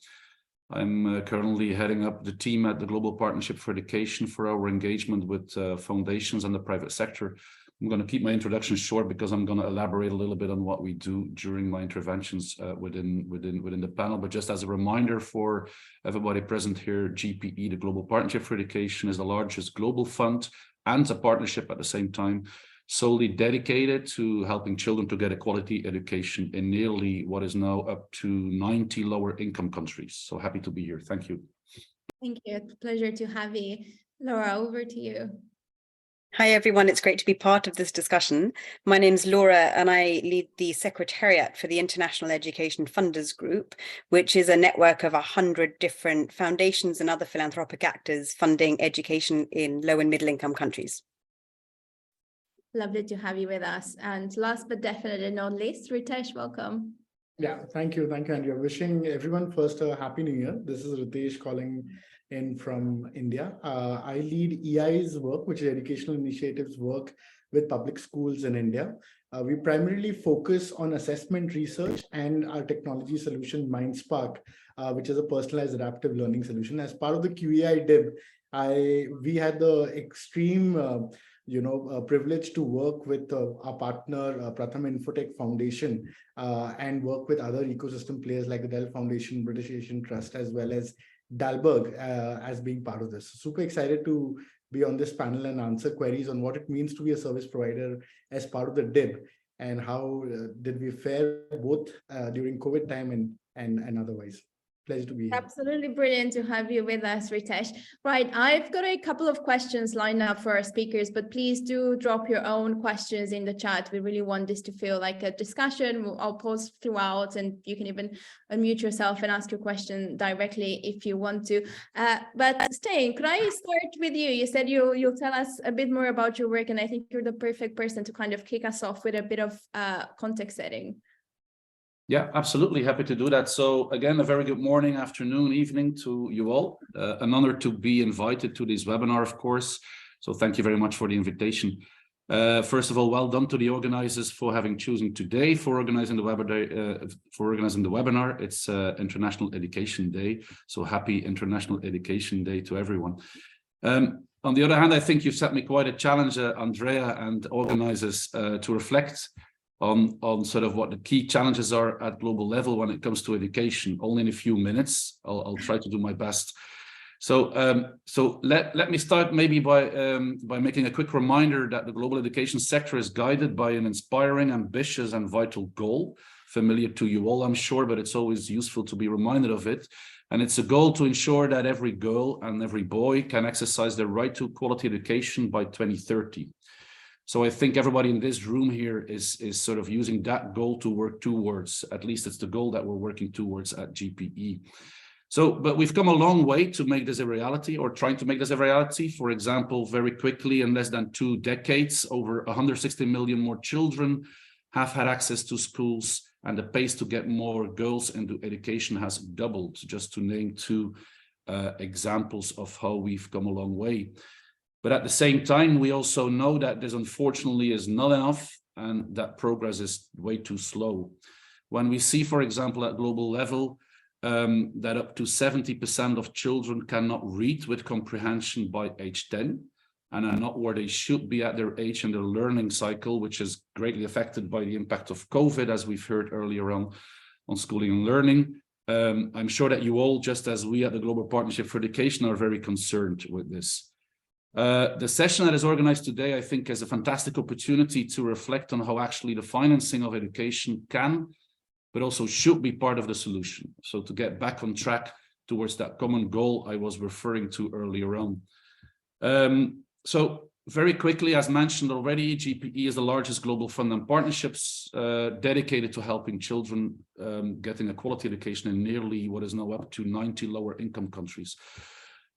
I'm currently heading up the team at the Global Partnership for Education for our engagement with foundations and the private sector. I'm going to keep my introduction short because I'm going to elaborate a little bit on what we do during my interventions within the panel. But just as a reminder for everybody present here, GPE, the Global Partnership for Education, is the largest global fund and a partnership at the same time, solely dedicated to helping children to get a quality education in nearly what is now up to 90 lower income countries. So happy to be here. Thank you. Thank you. It's a pleasure to have you. Laura, over to you. Hi, everyone. It's great to be part of this discussion. My name is Laura, and I lead the Secretariat for the International Education Funders Group, which is a network of 100 different foundations and other philanthropic actors funding education in low and middle income countries. Lovely to have you with us. And last but definitely not least, Ritesh, welcome. Yeah, thank you. Thank you, Andrea. Wishing everyone first a happy new year. This is Ritesh calling in from India. I lead EI's work, which is Educational Initiatives work with public schools in India. We primarily focus on assessment research and our technology solution, MindSpark, which is a personalized adaptive learning solution. As part of the QEI DIB, we had the extreme privilege to work with our partner, Pratham Infotech Foundation, and work with other ecosystem players like the Dell Foundation, British Asian Trust, as well as Dalberg as being part of this. Super excited to be on this panel and answer queries on what it means to be a service provider as part of the DIB, and how did we fare both during COVID time and otherwise. Pleasure to be here. Absolutely brilliant to have you with us, Ritesh. Right, I've got a couple of questions lined up for our speakers, but please do drop your own questions in the chat. We really want this to feel like a discussion. I'll pause throughout, and you can even unmute yourself and ask your question directly if you want to. But Stein, could I start with you? You said you'll tell us a bit more about your work, and I think you're the perfect person to kind of kick us off with a bit of context setting. Yeah, absolutely. Happy to do that. So again, a very good morning, afternoon, evening to you all. An honor to be invited to this webinar, of course. So thank you very much for the invitation. First of all, well done to the organizers for having chosen today for organizing the webinar. It's International Education Day. So happy International Education Day to everyone. On the other hand, I think you've set me quite a challenge, Andrea and organizers, to reflect on sort of what the key challenges are at global level when it comes to education. Only in a few minutes. I'll try to do my best. So let me start maybe by making a quick reminder that the global education sector is guided by an inspiring, ambitious, and vital goal, familiar to you all, I'm sure, but it's always useful to be reminded of it, And it's a goal to ensure that every girl and every boy can exercise their right to quality education by 2030. So I think everybody in this room here is sort of using that goal to work towards. At least it's the goal that we're working towards at GPE. So, but we've come a long way to make this a reality, or trying to make this a reality. For example, very quickly, in less than 2 decades, over 160 million more children have had access to schools, and the pace to get more girls into education has doubled, just to name 2 examples of how we've come a long way. But at the same time, we also know that this unfortunately is not enough, and that progress is way too slow. When we see, for example, at global level, that up to 70% of children cannot read with comprehension by age 10, and are not where they should be at their age in their learning cycle, which is greatly affected by the impact of COVID, as we've heard earlier on schooling and learning. I'm sure that you all, just as we at the Global Partnership for Education, are very concerned with this. The session that is organized today, I think, is a fantastic opportunity to reflect on how actually the financing of education can, but also should be part of the solution. So to get back on track towards that common goal I was referring to earlier on. So very quickly, as mentioned already, GPE is the largest global fund and partnerships dedicated to helping children getting a quality education in nearly what is now up to 90 lower income countries.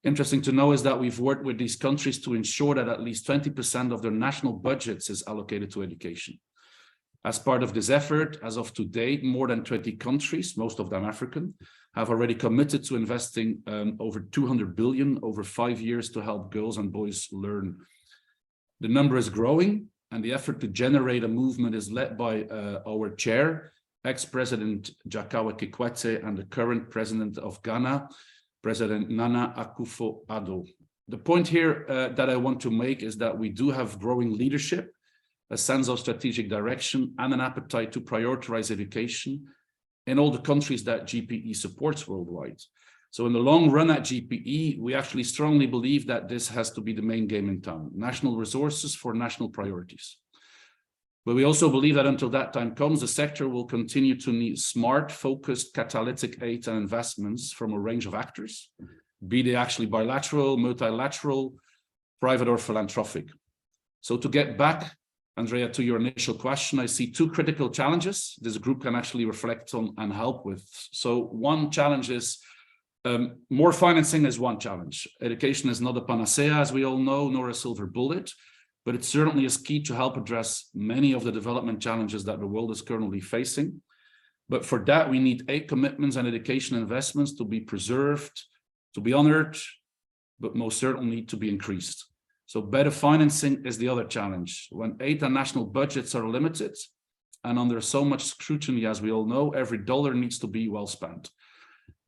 Interesting to know is that we've worked with these countries to ensure that at least 20% of their national budgets is allocated to education. As part of this effort, as of today, more than 20 countries, most of them African, have already committed to investing over 200 billion over 5 years to help girls and boys learn. The number is growing, and the effort to generate a movement is led by our chair, ex-president Jakawe Kikwete, and the current president of Ghana, President Nana Akufo-Addo. The point here that I want to make is that we do have growing leadership, a sense of strategic direction, and an appetite to prioritize education in all the countries that GPE supports worldwide. So in the long run at GPE, we actually strongly believe that this has to be the main game in town, national resources for national priorities. But we also believe that until that time comes, the sector will continue to need smart, focused, catalytic aid and investments from a range of actors, be they actually bilateral, multilateral, private or philanthropic. So to get back, Andrea, to your initial question, I see 2 critical challenges this group can actually reflect on and help with. So one challenge is more financing is one challenge. Education is not a panacea, as we all know, nor a silver bullet, but it certainly is key to help address many of the development challenges that the world is currently facing. But for that, we need aid commitments and education investments to be preserved, to be honored, but most certainly to be increased. So better financing is the other challenge. When aid and national budgets are limited and under so much scrutiny, as we all know, every dollar needs to be well spent.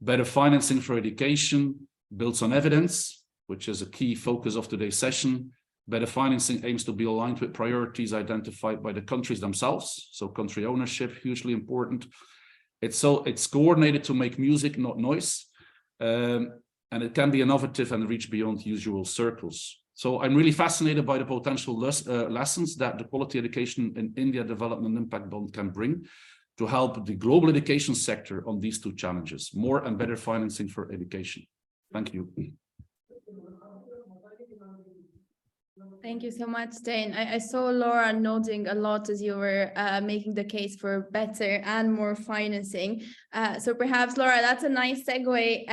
Better financing for education builds on evidence, which is a key focus of today's session. Better financing aims to be aligned with priorities identified by the countries themselves. So country ownership, hugely important. It's coordinated to make music, not noise. And it can be innovative and reach beyond usual circles. So I'm really fascinated by the potential lessons that the Quality Education in India Development Impact Bond can bring to help the global education sector on these 2 challenges, more and better financing for education. Thank you. Thank you so much, Stijn. I saw Laura nodding a lot as you were making the case for better and more financing. So perhaps, Laura, that's a nice segue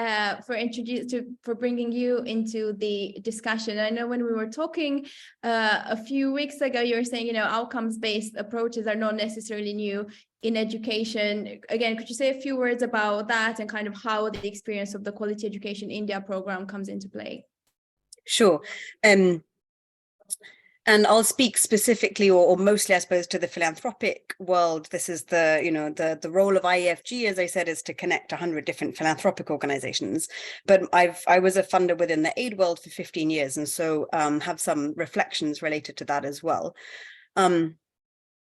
for bringing you into the discussion. I know when we were talking a few weeks ago, you were saying, outcomes-based approaches are not necessarily new in education. Again, could you say a few words about that and kind of how the experience of the Quality Education India program comes into play? Sure. And I'll speak specifically or mostly, I suppose, to the philanthropic world. This is the role of IEFG, as I said, is to connect 100 different philanthropic organizations. But I was a funder within the aid world for 15 years, and so have some reflections related to that as well.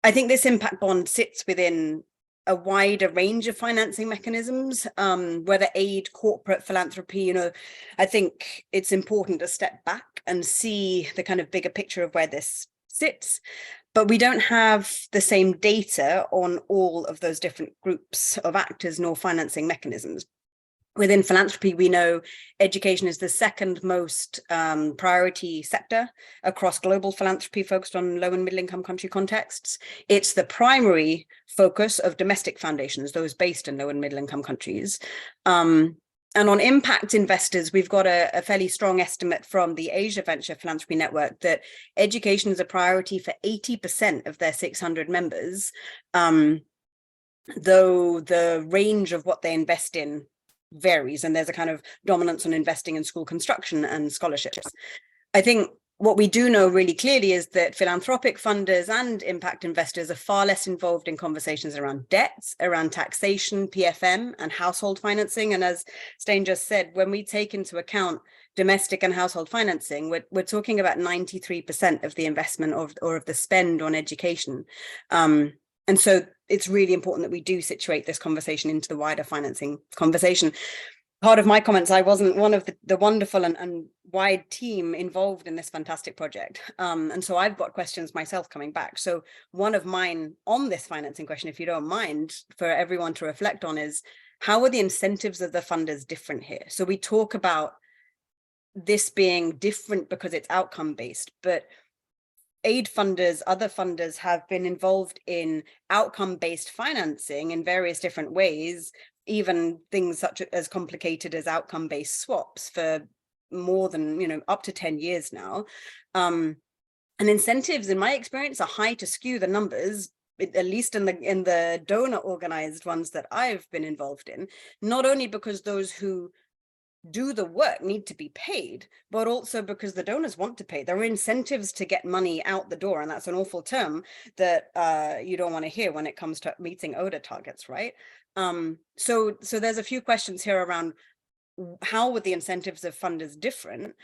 I think this impact bond sits within a wider range of financing mechanisms, whether aid, corporate philanthropy. I think it's important to step back and see the kind of bigger picture of where this sits, but we don't have the same data on all of those different groups of actors nor financing mechanisms. Within philanthropy, we know education is the second most priority sector across global philanthropy focused on low and middle income country contexts. It's the primary focus of domestic foundations, those based in low and middle income countries. And on impact investors, we've got a fairly strong estimate from the Asia Venture Philanthropy Network that education is a priority for 80% of their 600 members, though the range of what they invest in varies, and there's a kind of dominance on investing in school construction and scholarships. I think what we do know really clearly is that philanthropic funders and impact investors are far less involved in conversations around debts, around taxation, PFM, and household financing. And as Stein just said, when we take into account domestic and household financing, we're talking about 93% of the investment or of the spend on education. And so it's really important that we do situate this conversation into the wider financing conversation. Part of my comments, I wasn't one of the wonderful and wide team involved in this fantastic project. And so I've got questions myself coming back. So one of mine on this financing question, if you don't mind, for everyone to reflect on is, how are the incentives of the funders different here? So we talk about this being different because it's outcome-based, but aid funders, other funders have been involved in outcome-based financing in various different ways, even things such as complicated as outcome-based swaps for more than, up to 10 years now. And incentives, in my experience, are high to skew the numbers, at least in the donor organized ones that I've been involved in, not only because those who do the work need to be paid, but also because the donors want to pay. There are incentives to get money out the door, and that's an awful term that you don't want to hear when it comes to meeting ODA targets, right? So there's a few questions here around how were the incentives of funders different?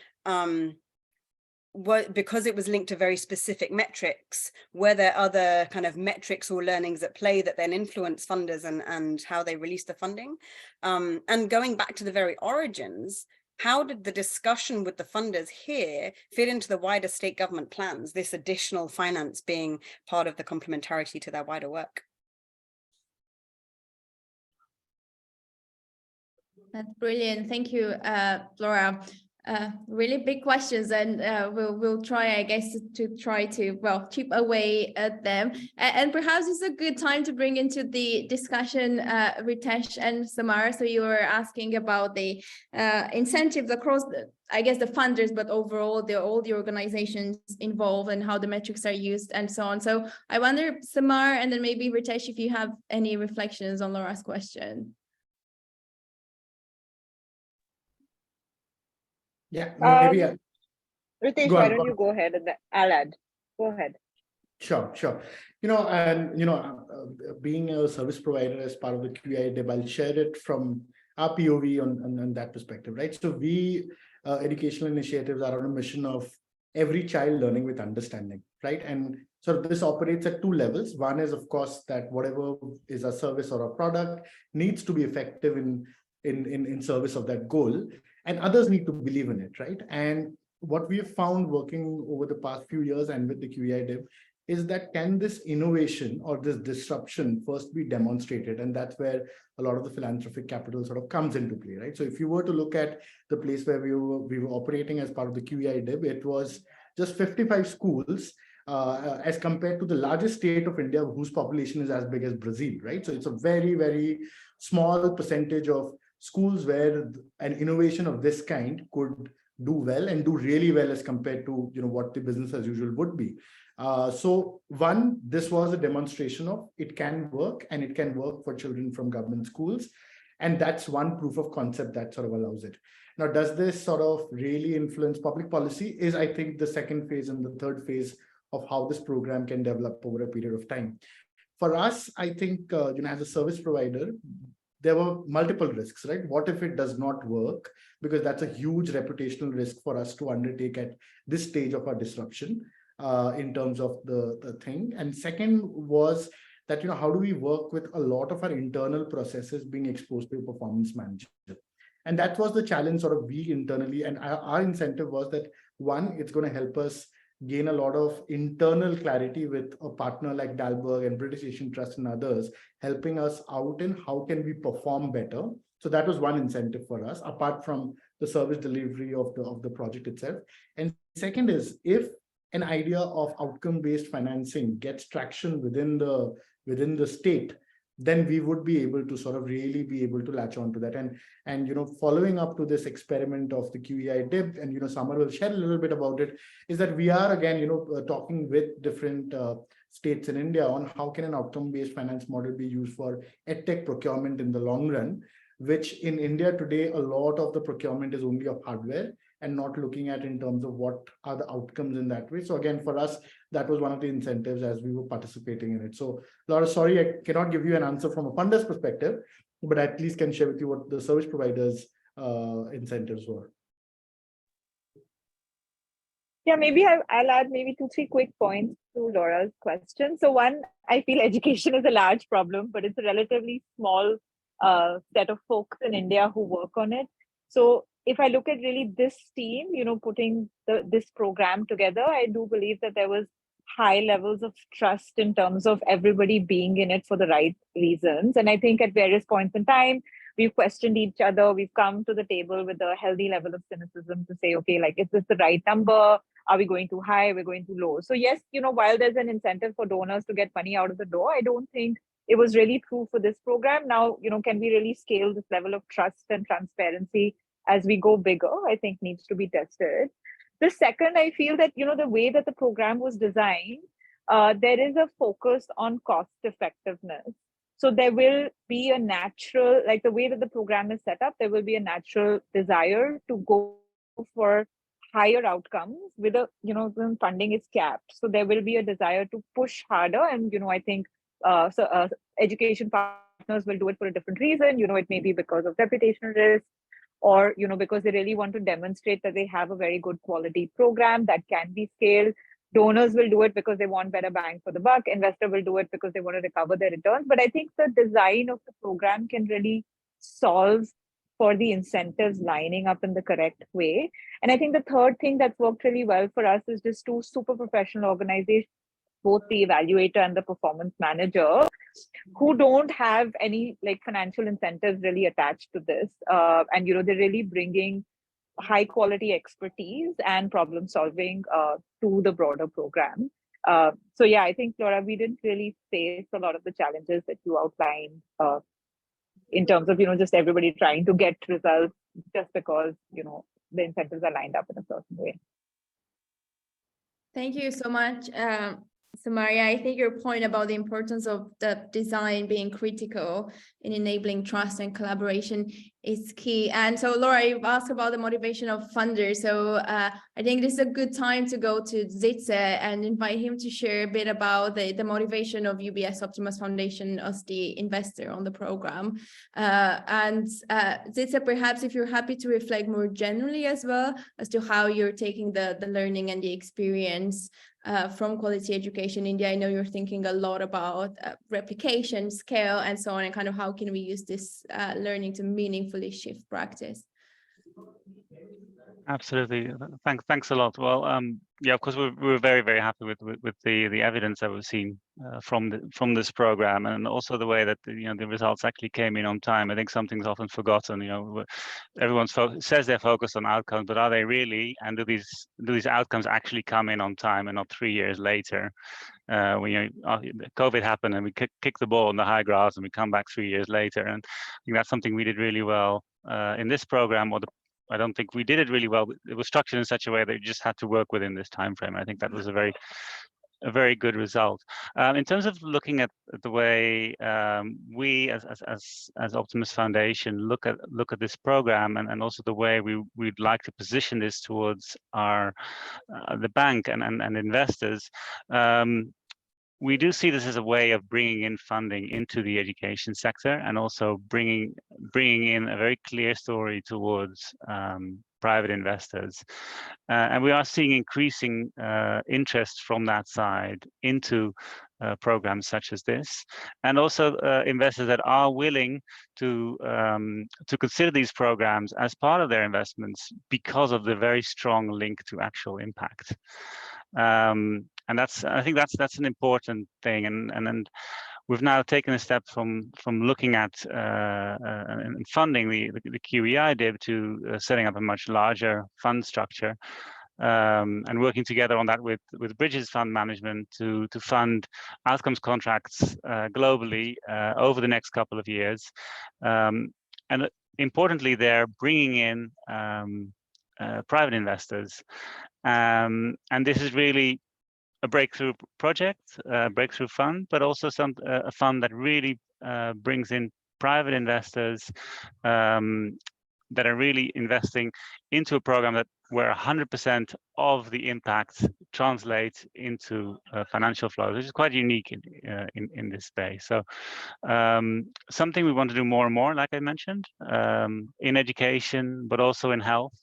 Because it was linked to very specific metrics, were there other kind of metrics or learnings at play that then influence funders and how they release the funding? And going back to the very origins, how did the discussion with the funders here fit into the wider state government plans, this additional finance being part of the complementarity to their wider work? That's brilliant. Thank you, Laura. Really big questions, and we'll try, I guess, to try to chip away at them. And perhaps it's a good time to bring into the discussion Ritesh and Samar. So you were asking about the incentives across the funders, but overall all the organizations involved and how the metrics are used and so on. So I wonder, Samar, and then maybe Ritesh, if you have any reflections on Laura's question. Yeah, maybe. Ritesh, why don't you go ahead and I'll add. Go ahead. Sure. Being a service provider as part of the QEI, I'll share it from our POV on that perspective, right? So we educational initiatives are on a mission of every child learning with understanding, right? And so this operates at two levels. One is, of course, that whatever is a service or a product needs to be effective in service of that goal, and others need to believe in it, right? And what we have found working over the past few years and with the QEI DIB is that can this innovation or this disruption first be demonstrated? And that's where a lot of the philanthropic capital sort of comes into play, right? So if you were to look at the place where we were operating as part of the QEI DIB, it was just 55 schools as compared to the largest state of India, whose population is as big as Brazil, right? So it's a very, very small percentage of schools where an innovation of this kind could do well and do really well as compared to what the business as usual would be. So one, this was a demonstration of it can work, and it can work for children from government schools. And that's one proof of concept that sort of allows it. Now, does this sort of really influence public policy is, I think, the second phase and the third phase of how this program can develop over a period of time. For us, I think, as a service provider, there were multiple risks, right? What if it does not work? Because that's a huge reputational risk for us to undertake at this stage of our disruption in terms of the thing. And second was that, how do we work with a lot of our internal processes being exposed to a performance manager? And that was the challenge sort of we internally, and our incentive was that, one, it's going to help us gain a lot of internal clarity with a partner like Dalberg and British Asian Trust and others, helping us out in how can we perform better So that was one incentive for us, apart from the service delivery of the project itself. And second is, if an idea of outcome-based financing gets traction within the state, then we would be able to sort of really be able to latch onto that. And following up to this experiment of the QEI DIB, and Samar will share a little bit about it, is that we are again talking with different states in India on how can an outcome-based finance model be used for edtech procurement in the long run, which in India today, a lot of the procurement is only of hardware and not looking at in terms of what are the outcomes in that way. So again, for us, that was one of the incentives as we were participating in it. So Laura, sorry, I cannot give you an answer from a funder's perspective, but at least can share with you what the service providers' incentives were. Yeah, maybe I'll add maybe 2-3 quick points to Laura's question. So one, I feel education is a large problem, but it's a relatively small set of folks in India who work on it. So if I look at really this team, putting this program together, I do believe that there was high levels of trust in terms of everybody being in it for the right reasons. And I think at various points in time, we've questioned each other. We've come to the table with a healthy level of cynicism to say, okay, like, is this the right number? Are we going too high? We're going too low. So yes, while there's an incentive for donors to get money out of the door, I don't think it was really true for this program. Now, can we really scale this level of trust and transparency as we go bigger? I think needs to be tested. The second, I feel that, the way that the program was designed, there is a focus on cost effectiveness. So there will be a natural, like the way that the program is set up, there will be a natural desire to go for higher outcomes with when funding is capped. So there will be a desire to push harder. And, I think education partners will do it for a different reason. It may be because of reputational risk, or because they really want to demonstrate that they have a very good quality program that can be scaled. Donors will do it because they want better bang for the buck. Investor will do it because they want to recover their returns. But I think the design of the program can really solve for the incentives lining up in the correct way. And I think the third thing that's worked really well for us is just 2 super professional organizations, both the evaluator and the performance manager, who don't have any financial incentives really attached to this. And, they're really bringing high quality expertise and problem solving to the broader program. So yeah, I think, Laura, we didn't really face a lot of the challenges that you outlined in terms of, just everybody trying to get results just because, the incentives are lined up in a certain way. Thank you so much. So Maria, I think your point about the importance of the design being critical in enabling trust and collaboration is key. And so Laura, you've asked about the motivation of funders. So I think this is a good time to go to Zitse and invite him to share a bit about the motivation of UBS Optimus Foundation as the investor on the program. And Zitse, perhaps if you're happy to reflect more generally as well as to how you're taking the learning and the experience from quality education India. I know you're thinking a lot about replication, scale, and so on, and kind of how can we use this learning to meaningfully shift practice. Absolutely. Thanks a lot. Well, yeah, of course, we're very, very happy with the evidence that we've seen from this program, and also the way that the results actually came in on time. I think something's often forgotten. Everyone says they're focused on outcomes, but are they really? And do these outcomes actually come in on time and not 3 years later? When COVID happened and we kicked the ball on the high grass and we come back 3 years later, and I think that's something we did really well in this program. I don't think we did it really well. It was structured in such a way that you just had to work within this time frame. I think that was a very good result. In terms of looking at the way we as Optimus Foundation look at this program, and also the way we'd like to position this towards the bank and investors. We do see this as a way of bringing in funding into the education sector, and also bringing in a very clear story towards private investors. And we are seeing increasing interest from that side into programs such as this, and also investors that are willing to consider these programs as part of their investments because of the very strong link to actual impact. And I think that's an important thing, and we've now taken a step from looking at and funding the QEI DIB to setting up a much larger fund structure. And working together on that with Bridges Fund Management to fund outcomes contracts globally over the next couple of years. And importantly, they're bringing in private investors. And this is really a breakthrough project, a breakthrough fund, but also a fund that really brings in private investors that are really investing into a program where 100% of the impact translates into financial flows, which is quite unique in this space. So something we want to do more and more, like I mentioned, in education, but also in health.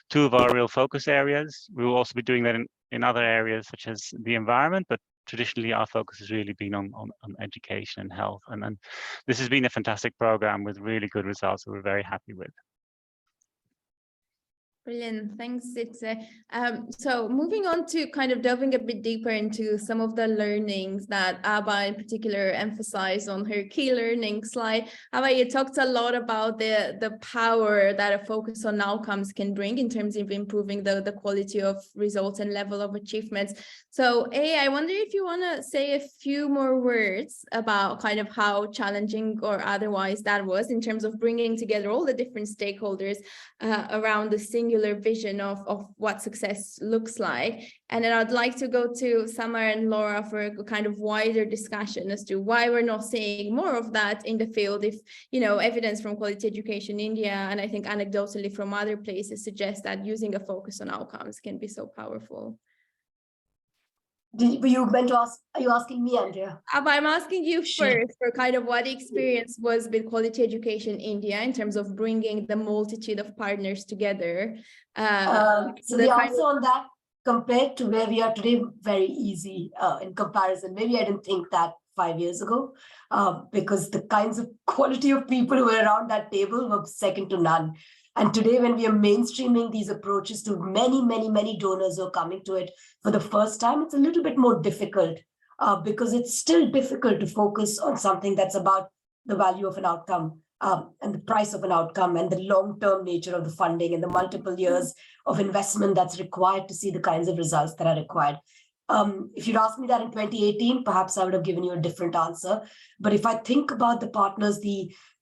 Two of our real focus areas. We will also be doing that in other areas such as the environment, but traditionally our focus has really been on education and health. And this has been a fantastic program with really good results that we're very happy with. Brilliant, thanks, Sitze. So moving on to kind of delving a bit deeper into some of the learnings that Abha in particular emphasized on her key learning slide. Abha, you talked a lot about the power that a focus on outcomes can bring in terms of improving the quality of results and level of achievements. So I wonder if you want to say a few more words about kind of how challenging or otherwise that was in terms of bringing together all the different stakeholders around the singular vision of what success looks like. And then I'd like to go to Samar and Laura for a kind of wider discussion as to why we're not seeing more of that in the field, if, you know, evidence from Quality Education India, and I think anecdotally from other places, suggests that using a focus on outcomes can be so powerful. Were you meant to ask, are you asking me, Andrea? I'm asking you Sure. first for kind of what the experience was with Quality Education India in terms of bringing the multitude of partners together. So the answer on that, compared to where we are today, very easy in comparison. Maybe I didn't think that 5 years ago, because the kinds of quality of people who were around that table were second to none. And today, when we are mainstreaming these approaches to many donors who are coming to it for the first time, it's a little bit more difficult because it's still difficult to focus on something that's about the value of an outcome and the price of an outcome and the long-term nature of the funding and the multiple years of investment that's required to see the kinds of results that are required. If you'd asked me that in 2018, perhaps I would have given you a different answer. But if I think about the partners,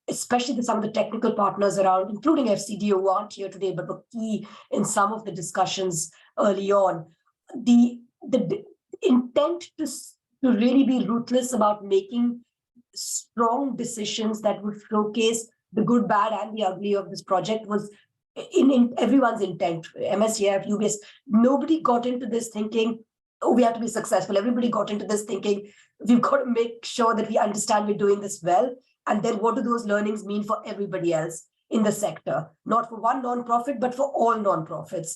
especially some of the technical partners around, including FCDO, who aren't here today, but were key in some of the discussions early on, the intent to really be ruthless about making strong decisions that would showcase the good, bad, and the ugly of this project was in everyone's intent. MSCF, UBS, nobody got into this thinking, oh, we have to be successful. Everybody got into this thinking, we've got to make sure that we understand we're doing this well. And then what do those learnings mean for everybody else in the sector? Not for one nonprofit, but for all nonprofits.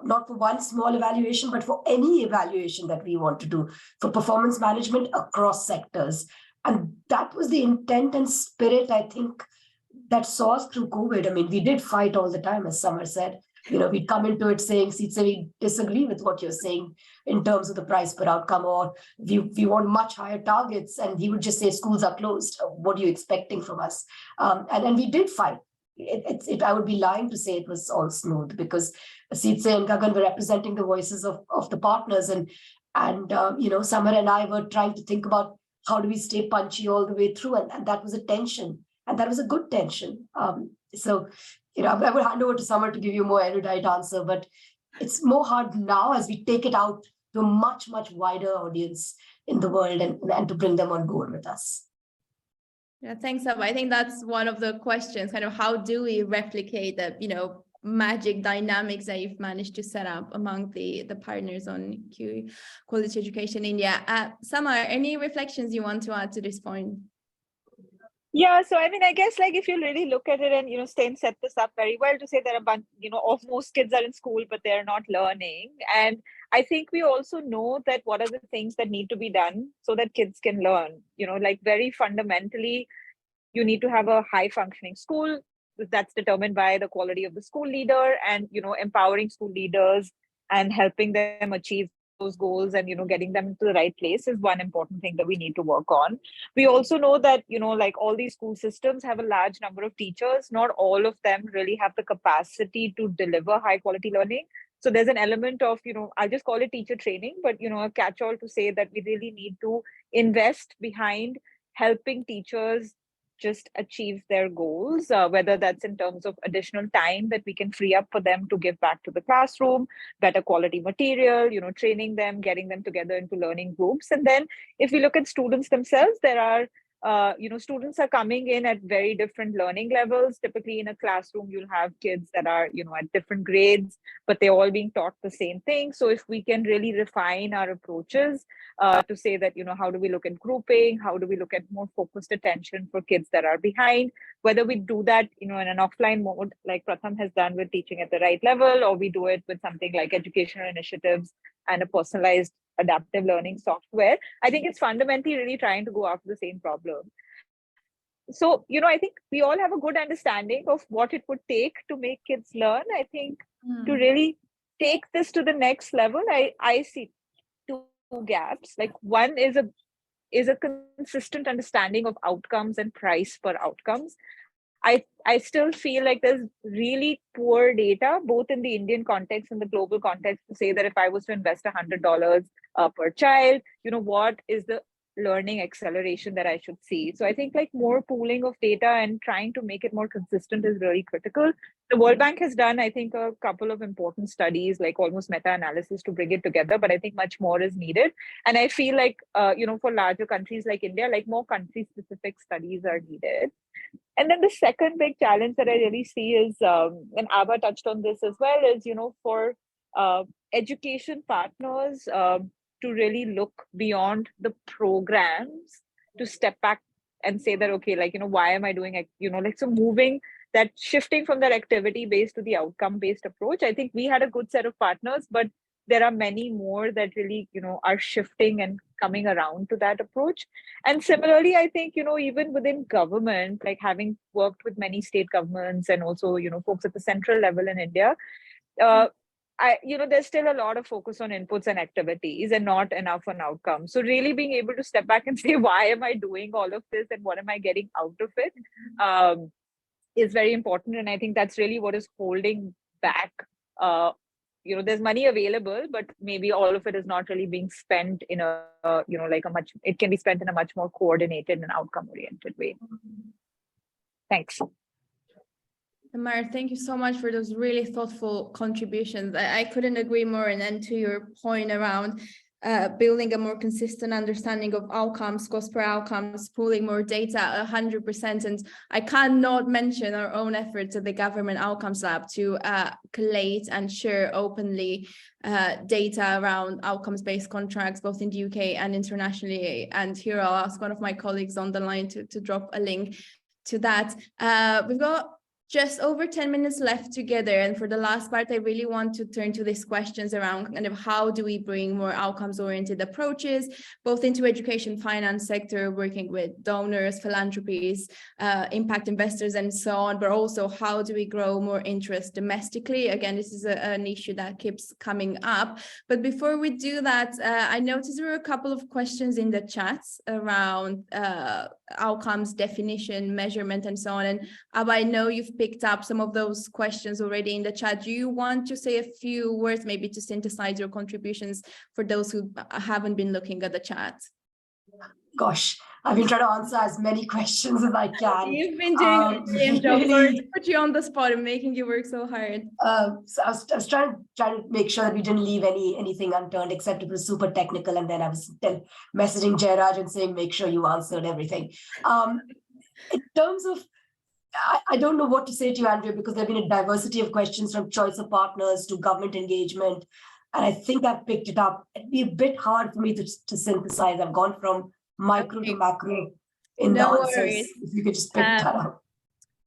Not for one small evaluation, but for any evaluation that we want to do, for performance management across sectors. And that was the intent and spirit, I think, that saw us through COVID. I mean, we did fight all the time, as Samar said. You know, we'd come into it saying, Sitze, we disagree with what you're saying in terms of the price per outcome, or we want much higher targets. And he would just say, schools are closed. What are you expecting from us? And we did fight. I would be lying to say it was all smooth, because Sitze and Gagan were representing the voices of the partners. And you know, Samar and I were trying to think about how do we stay punchy all the way through. And that was a tension. And that was a good tension. So, you know, I would hand over to Samar to give you a more erudite answer, but it's more hard now as we take it out to a much wider audience in the world and to bring them on board with us. Yeah, thanks, Abha. I think that's one of the questions, kind of how do we replicate the, you know, magic dynamics that you've managed to set up among the partners on Quality Education India. Samar, any reflections you want to add to this point? Yeah, so I mean, I guess like if you really look at it, and you know, Stein set this up very well to say that a bunch, you know, of most kids are in school, but they're not learning. And I think we also know that what are the things that need to be done so that kids can learn, you know, like very fundamentally, you need to have a high functioning school that's determined by the quality of the school leader, and, you know, empowering school leaders and helping them achieve those goals and, getting them into the right place is one important thing that we need to work on. We also know that, like all these school systems have a large number of teachers. Not all of them really have the capacity to deliver high quality learning. So there's an element of, I'll just call it teacher training, but, a catch-all to say that we really need to invest behind helping teachers just achieve their goals, whether that's in terms of additional time that we can free up for them to give back to the classroom, better quality material, training them, getting them together into learning groups. And then if we look at students themselves, there are students are coming in at very different learning levels. Typically in a classroom, you'll have kids that are, at different grades, but they're all being taught the same thing. So if we can really refine our approaches to say that, how do we look at grouping? How do we look at more focused attention for kids that are behind? Whether we do that, in an offline mode, like Pratham has done with Teaching at the Right Level, or we do it with something like educational initiatives and a personalized adaptive learning software, I think it's fundamentally really trying to go after the same problem. So, I think we all have a good understanding of what it would take to make kids learn. I think to really take this to the next level, I see two gaps. Like one is a consistent understanding of outcomes and price per outcomes. I still feel like there's really poor data, both in the Indian context and the global context, to say that if I was to invest $100 per child, what is the learning acceleration that I should see? So I think like more pooling of data and trying to make it more consistent is really critical. The World Bank has done, I think, a couple of important studies, like almost meta-analysis to bring it together, but I think much more is needed. And I feel like, for larger countries like India, like more country-specific studies are needed. And then the second big challenge that I really see is, and Abha touched on this as well, is, for education partners to really look beyond the programs, to step back and say that, okay, like, why am I doing it? So moving that, shifting from that activity-based to the outcome-based approach. I think we had a good set of partners, but there are many more that really, are shifting and coming around to that approach. And similarly, I think, even within government, like having worked with many state governments and also, folks at the central level in India, there's still a lot of focus on inputs and activities and not enough on outcomes. So really being able to step back and say, why am I doing all of this and what am I getting out of it, is very important. And I think that's really what is holding back. There's money available, but maybe all of it is not really being spent in it can be spent in a much more coordinated and outcome-oriented way. Thanks. Tamar, thank you so much for those really thoughtful contributions. I couldn't agree more. And then to your point around building a more consistent understanding of outcomes, cost per outcomes, pooling more data, 100%. And I cannot mention our own efforts at the Government Outcomes Lab to collate and share openly data around outcomes-based contracts, both in the UK and internationally. And here I'll ask one of my colleagues on the line to drop a link to that. We've got just over 10 minutes left together. And for the last part, I really want to turn to these questions around kind of how do we bring more outcomes-oriented approaches, both into education finance sector, working with donors, philanthropies, impact investors, and so on, but also how do we grow more interest domestically? Again, this is an issue that keeps coming up. But before we do that, I noticed there were a couple of questions in the chats around outcomes definition, measurement, and so on. And Abha, I know you've picked up some of those questions already in the chat. Do you want to say a few words, maybe to synthesize your contributions for those who haven't been looking at the chat? Gosh, I've been trying to answer as many questions as I can. You've been doing a brilliant job. Sorry to put you on the spot and making you work so hard. So I was trying to make sure that we didn't leave anything unturned, except it was super technical. And then I was messaging Jairaj and saying, make sure you answered everything. In terms of, I don't know what to say to you, Andrea, because there have been a diversity of questions from choice of partners to government engagement. And I think I've picked it up. It'd be a bit hard for me to synthesize. I've gone from micro to macro in the answers. If you could just pick that up.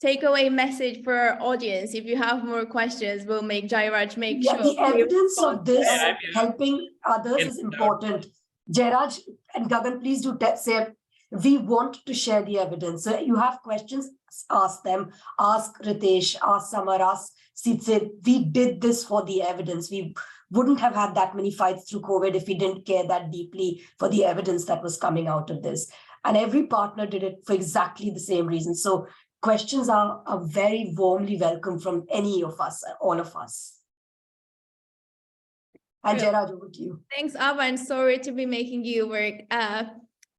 Takeaway message for our audience. If you have more questions, we'll make Jairaj make sure. The evidence of this helping others is important. Jairaj and Gagan, please do say We want to share the evidence. So you have questions, ask them, ask Ritesh, ask Samar, ask Sitsit. We did this for the evidence. We wouldn't have had that many fights through COVID if we didn't care that deeply for the evidence that was coming out of this. And every partner did it for exactly the same reason. So questions are very warmly welcome from any of us, all of us. And Jairaj, over to you. Thanks, Ava, and sorry to be making you work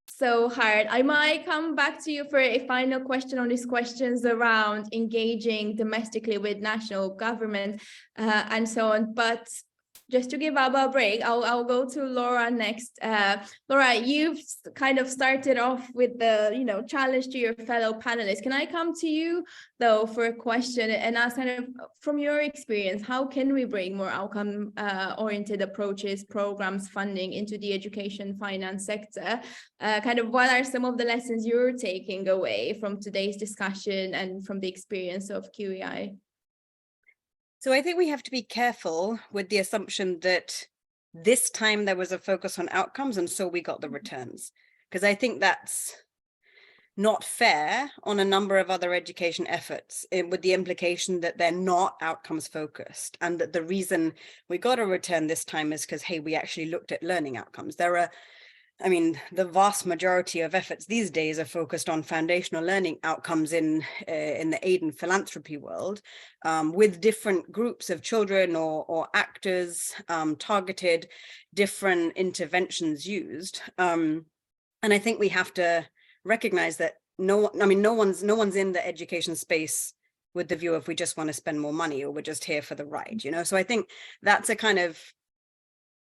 so hard. I might come back to you for a final question on these questions around engaging domestically with national government and so on. But just to give Ava a break, I'll go to Laura next. Laura, you've kind of started off with the challenge to your fellow panelists. Can I come to you though for a question and ask kind of from your experience, how can we bring more outcome oriented approaches, programs, funding into the education finance sector? Kind of what are some of the lessons you're taking away from today's discussion and from the experience of QEI? So I think we have to be careful with the assumption that this time there was a focus on outcomes and so we got the returns, because I think that's not fair on a number of other education efforts, with the implication that they're not outcomes focused and that the reason we got a return this time is because, hey, we actually looked at learning outcomes. The vast majority of efforts these days are focused on foundational learning outcomes in the aid and philanthropy world, with different groups of children or actors targeted, different interventions used. And I think we have to recognize that no one's in the education space with the view of we just want to spend more money or we're just here for the ride, So I think that's a kind of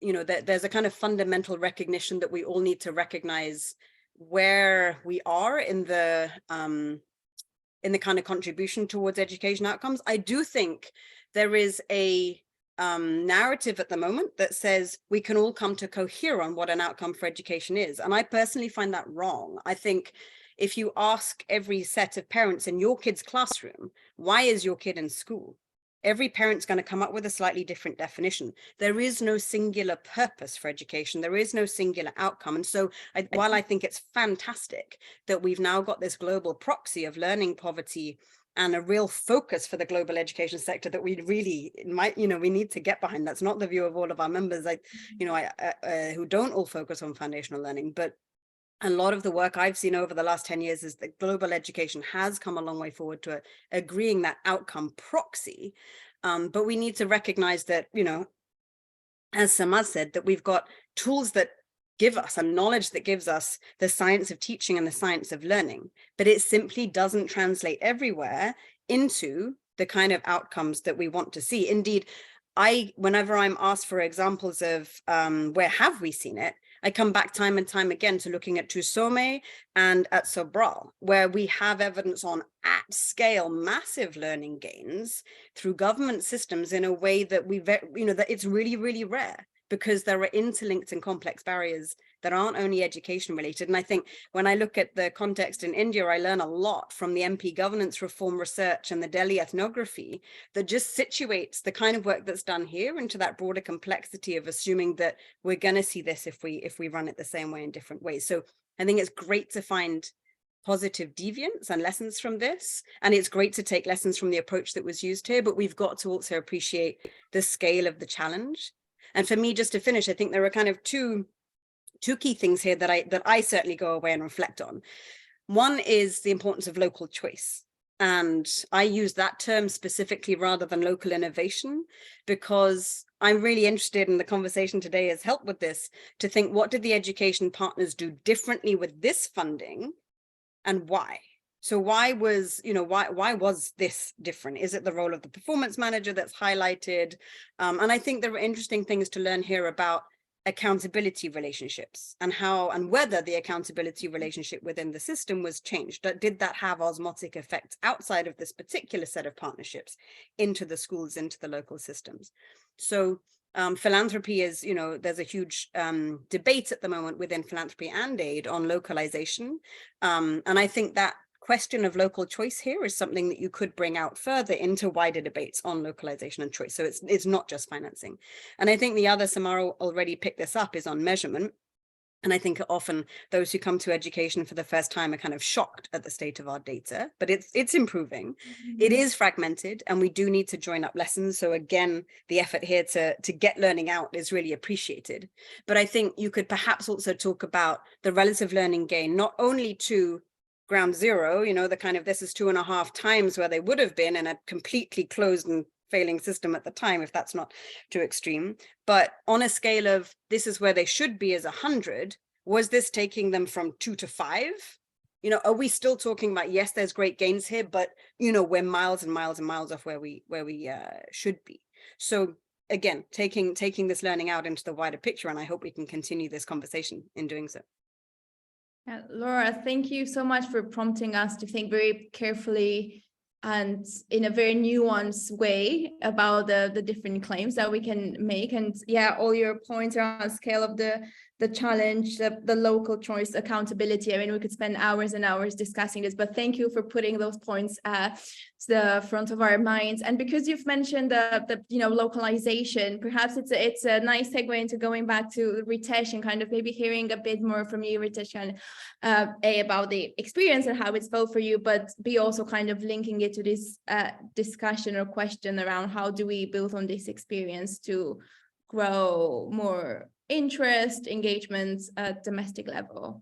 there's a kind of fundamental recognition that we all need to recognize where we are in the kind of contribution towards education outcomes. I do think there is a narrative at the moment that says we can all come to cohere on what an outcome for education is. And I personally find that wrong. I think if you ask every set of parents in your kid's classroom, why is your kid in school? Every parent's going to come up with a slightly different definition. There is no singular purpose for education. There is no singular outcome. And so while I think it's fantastic that we've now got this global proxy of learning poverty and a real focus for the global education sector that we really we need to get behind. That's not the view of all of our members, who don't all focus on foundational learning, but a lot of the work I've seen over the last 10 years is that global education has come a long way forward to agreeing that outcome proxy. But we need to recognize that, as Samaz said, that we've got tools that give us and knowledge that gives us the science of teaching and the science of learning, but it simply doesn't translate everywhere into the kind of outcomes that we want to see. Indeed, whenever I'm asked for examples of where have we seen it, I come back time and time again to looking at TUSOME and at Sobral, where we have evidence on at scale massive learning gains through government systems in a way that that it's really, really rare, because there are interlinked and complex barriers that aren't only education related. And I think when I look at the context in India, I learn a lot from the MP governance reform research and the Delhi ethnography that just situates the kind of work that's done here into that broader complexity of assuming that we're going to see this if we run it the same way in different ways. So I think it's great to find positive deviance and lessons from this. And it's great to take lessons from the approach that was used here, but we've got to also appreciate the scale of the challenge. And for me, just to finish, I think there are kind of two key things here that I certainly go away and reflect on. One is the importance of local choice. And I use that term specifically rather than local innovation, because I'm really interested in the conversation today has helped with this, to think, what did the education partners do differently with this funding and why? So why was this different? Is it the role of the performance manager that's highlighted? And I think there are interesting things to learn here about accountability relationships and how and whether the accountability relationship within the system was changed. Did that have osmotic effects outside of this particular set of partnerships into the schools, into the local systems? So philanthropy is, there's a huge debate at the moment within philanthropy and aid on localization. And I think that question of local choice here is something that you could bring out further into wider debates on localization and choice. So it's not just financing. And I think the other, Samara already picked this up, is on measurement. And I think often those who come to education for the first time are kind of shocked at the state of our data, but it's improving. It is fragmented, and we do need to join up lessons. So again, the effort here to get learning out is really appreciated. But I think you could perhaps also talk about the relative learning gain, not only to ground zero, you know, the kind of this is 2.5 times where they would have been in a completely closed and failing system at the time, if that's not too extreme, but on a scale of this is where they should be as 100, was this taking them from 2 to 5? You know, are we still talking about, yes, there's great gains here, but you know, we're miles and miles and miles off where we should be. So again, taking this learning out into the wider picture, and I hope we can continue this conversation in doing so. Laura, thank you so much for prompting us to think very carefully and in a very nuanced way about the different claims that we can make. And yeah, all your points around the scale of the challenge, the local choice, accountability. I mean, we could spend hours and hours discussing this, but thank you for putting those points to the front of our minds. And because you've mentioned the localization, perhaps it's a nice segue into going back to Ritesh and kind of maybe hearing a bit more from you, Ritesh, and about the experience and how it's felt for you, but be also kind of linking it to this discussion or question around how do we build on this experience to grow more interest, engagements at domestic level.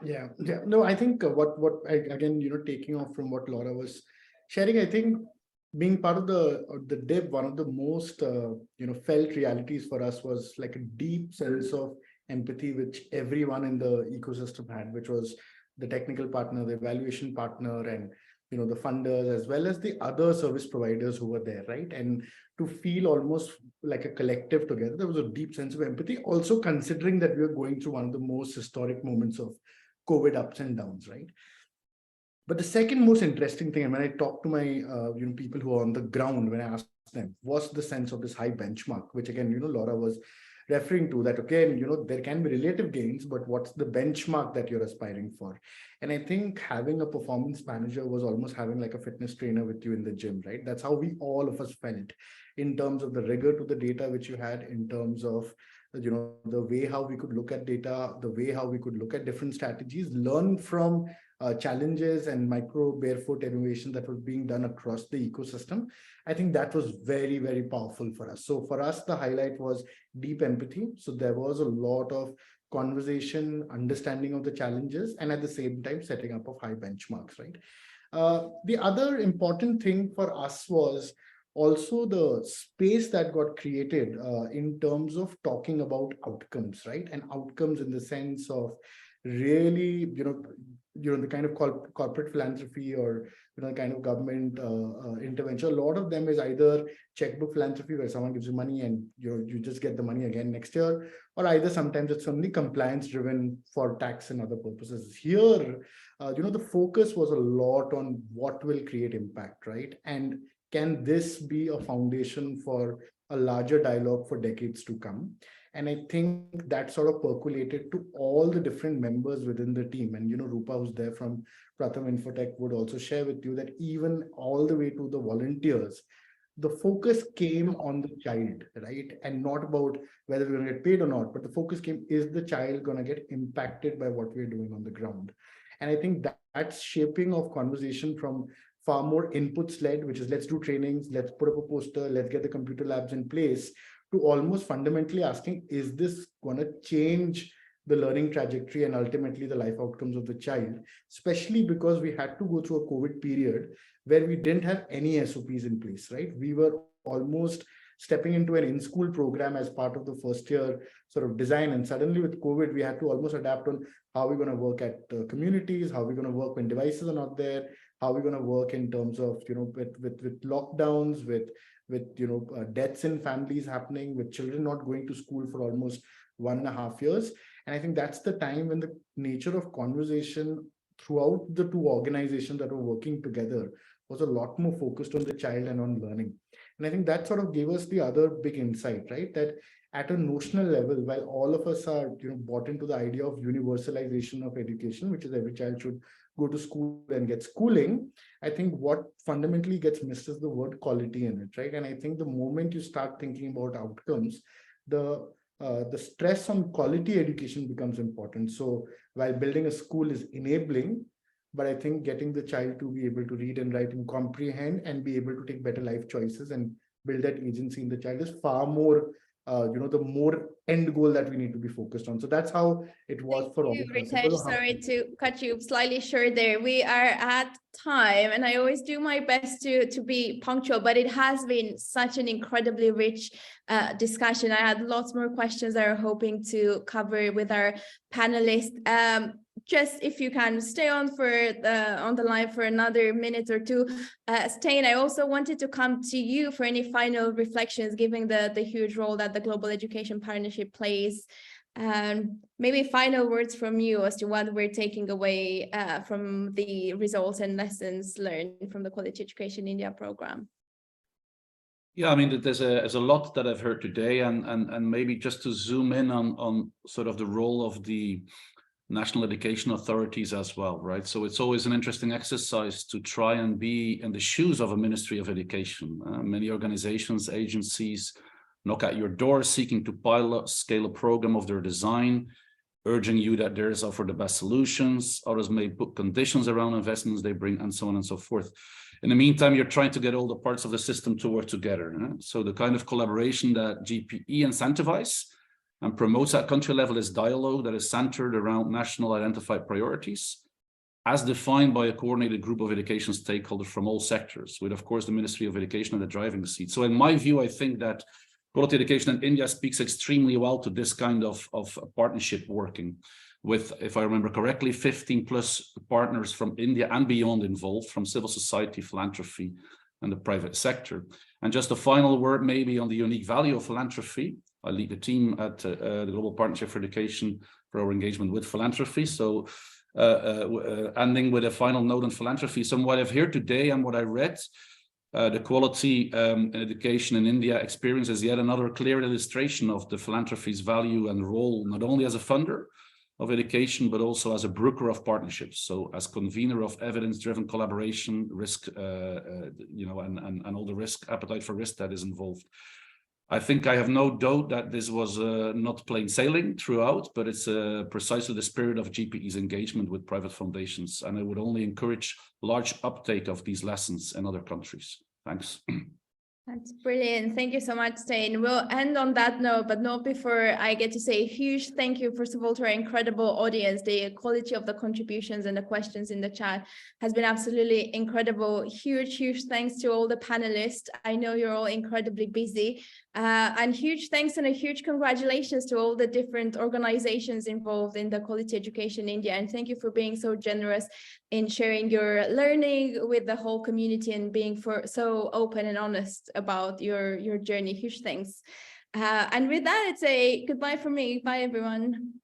Yeah. No, I think again, taking off from what Laura was sharing, I think being part of the DIB, one of the most felt realities for us was like a deep sense of empathy which everyone in the ecosystem had, which was the technical partner, the evaluation partner, and the funders, as well as the other service providers who were there, right? And to feel almost like a collective together, there was a deep sense of empathy, also considering that we were going through one of the most historic moments of COVID ups and downs, right? But the second most interesting thing, and when I talk to my people who are on the ground, when I ask them, what's the sense of this high benchmark, which again, Laura was referring to, that again, there can be relative gains, but what's the benchmark that you're aspiring for? And I think having a performance manager was almost having like a fitness trainer with you in the gym, right? That's how we all of us felt in terms of the rigor to the data which you had, in terms of the way how we could look at data, the way how we could look at different strategies, learn from challenges and micro barefoot innovation that was being done across the ecosystem. I think that was very, very powerful for us. So for us, the highlight was deep empathy. So there was a lot of conversation, understanding of the challenges, and at the same time, setting up of high benchmarks, right? The other important thing for us was also the space that got created in terms of talking about outcomes, right? And outcomes in the sense of really, the kind of corporate philanthropy or the kind of government intervention. A lot of them is either checkbook philanthropy, where someone gives you money and you just get the money again next year, or either sometimes it's only compliance driven for tax and other purposes. Here, the focus was a lot on what will create impact, right? And can this be a foundation for a larger dialogue for decades to come? And I think that sort of percolated to all the different members within the team. And, Rupa, who's there from Pratham Infotech, would also share with you that even all the way to the volunteers, the focus came on the child, right? And not about whether we're going to get paid or not, but the focus came, is the child going to get impacted by what we're doing on the ground? And I think that's shaping of conversation from far more inputs led, which is let's do trainings, let's put up a poster, let's get the computer labs in place, to almost fundamentally asking, is this going to change the learning trajectory and ultimately the life outcomes of the child, especially because we had to go through a COVID period where we didn't have any SOPs in place, right? We were almost stepping into an in-school program as part of the first year sort of design. And suddenly with COVID, we had to almost adapt on how we're going to work at communities, how we're going to work when devices are not there, how we're going to work in terms of, with lockdowns, with deaths in families happening, with children not going to school for almost 1.5 years. And I think that's the time when the nature of conversation throughout the two organizations that were working together was a lot more focused on the child and on learning. And I think that sort of gave us the other big insight, right? That at a notional level, while all of us are bought into the idea of universalization of education, which is every child should go to school and get schooling, I think what fundamentally gets missed is the word quality in it, right? And I think the moment you start thinking about outcomes, the the stress on quality education becomes important. So while building a school is enabling, but I think getting the child to be able to read and write and comprehend and be able to take better life choices and build that agency in the child is far more, the more end goal that we need to be focused on. So that's how it was for all of us. Ritesh, sorry to cut you slightly short there. We are at time, and I always do my best to be punctual, but it has been such an incredibly rich discussion. I had lots more questions I were hoping to cover with our panelists. Just if you can stay on the line for another minute or two. Stein, I also wanted to come to you for any final reflections, given the huge role that the Global Education Partnership plays. Maybe final words from you as to what we're taking away from the results and lessons learned from the Quality Education India program. Yeah, I mean, there's a lot that I've heard today, and maybe just to zoom in on sort of the role of the national education authorities as well, right? So it's always an interesting exercise to try and be in the shoes of a Ministry of Education. Many organizations, agencies knock at your door seeking to pilot, scale a program of their design, urging you that theirs offer the best solutions. Others may put conditions around investments they bring, and so on and so forth. In the meantime, you're trying to get all the parts of the system to work together. So the kind of collaboration that GPE incentivizes and promotes at country level is dialogue that is centered around national identified priorities, as defined by a coordinated group of education stakeholders from all sectors, with, of course, the Ministry of Education in the driving seat. So in my view, I think that quality education in India speaks extremely well to this kind of partnership working with, if I remember correctly, 15 plus partners from India and beyond involved, from civil society, philanthropy, and the private sector. And just a final word maybe on the unique value of philanthropy. I lead the team at the Global Partnership for Education for our engagement with philanthropy. So ending with a final note on philanthropy. So what I've heard today and what I read, the quality in education in India experience is yet another clear illustration of the philanthropy's value and role, not only as a funder of education, but also as a broker of partnerships. So as convener of evidence-driven collaboration, risk, and all the risk, appetite for risk that is involved. I think I have no doubt that this was not plain sailing throughout, but it's precisely the spirit of GPE's engagement with private foundations. And I would only encourage large uptake of these lessons in other countries. Thanks. That's brilliant. Thank you so much, Stein. We'll end on that note, but not before I get to say a huge thank you, first of all, to our incredible audience. The quality of the contributions and the questions in the chat has been absolutely incredible. Huge thanks to all the panelists. I know you're all incredibly busy. And huge thanks and a huge congratulations to all the different organizations involved in the Quality Education India. And thank you for being so generous in sharing your learning with the whole community and being so open and honest about your journey. Huge thanks. And with that, it's a goodbye from me. Bye, everyone.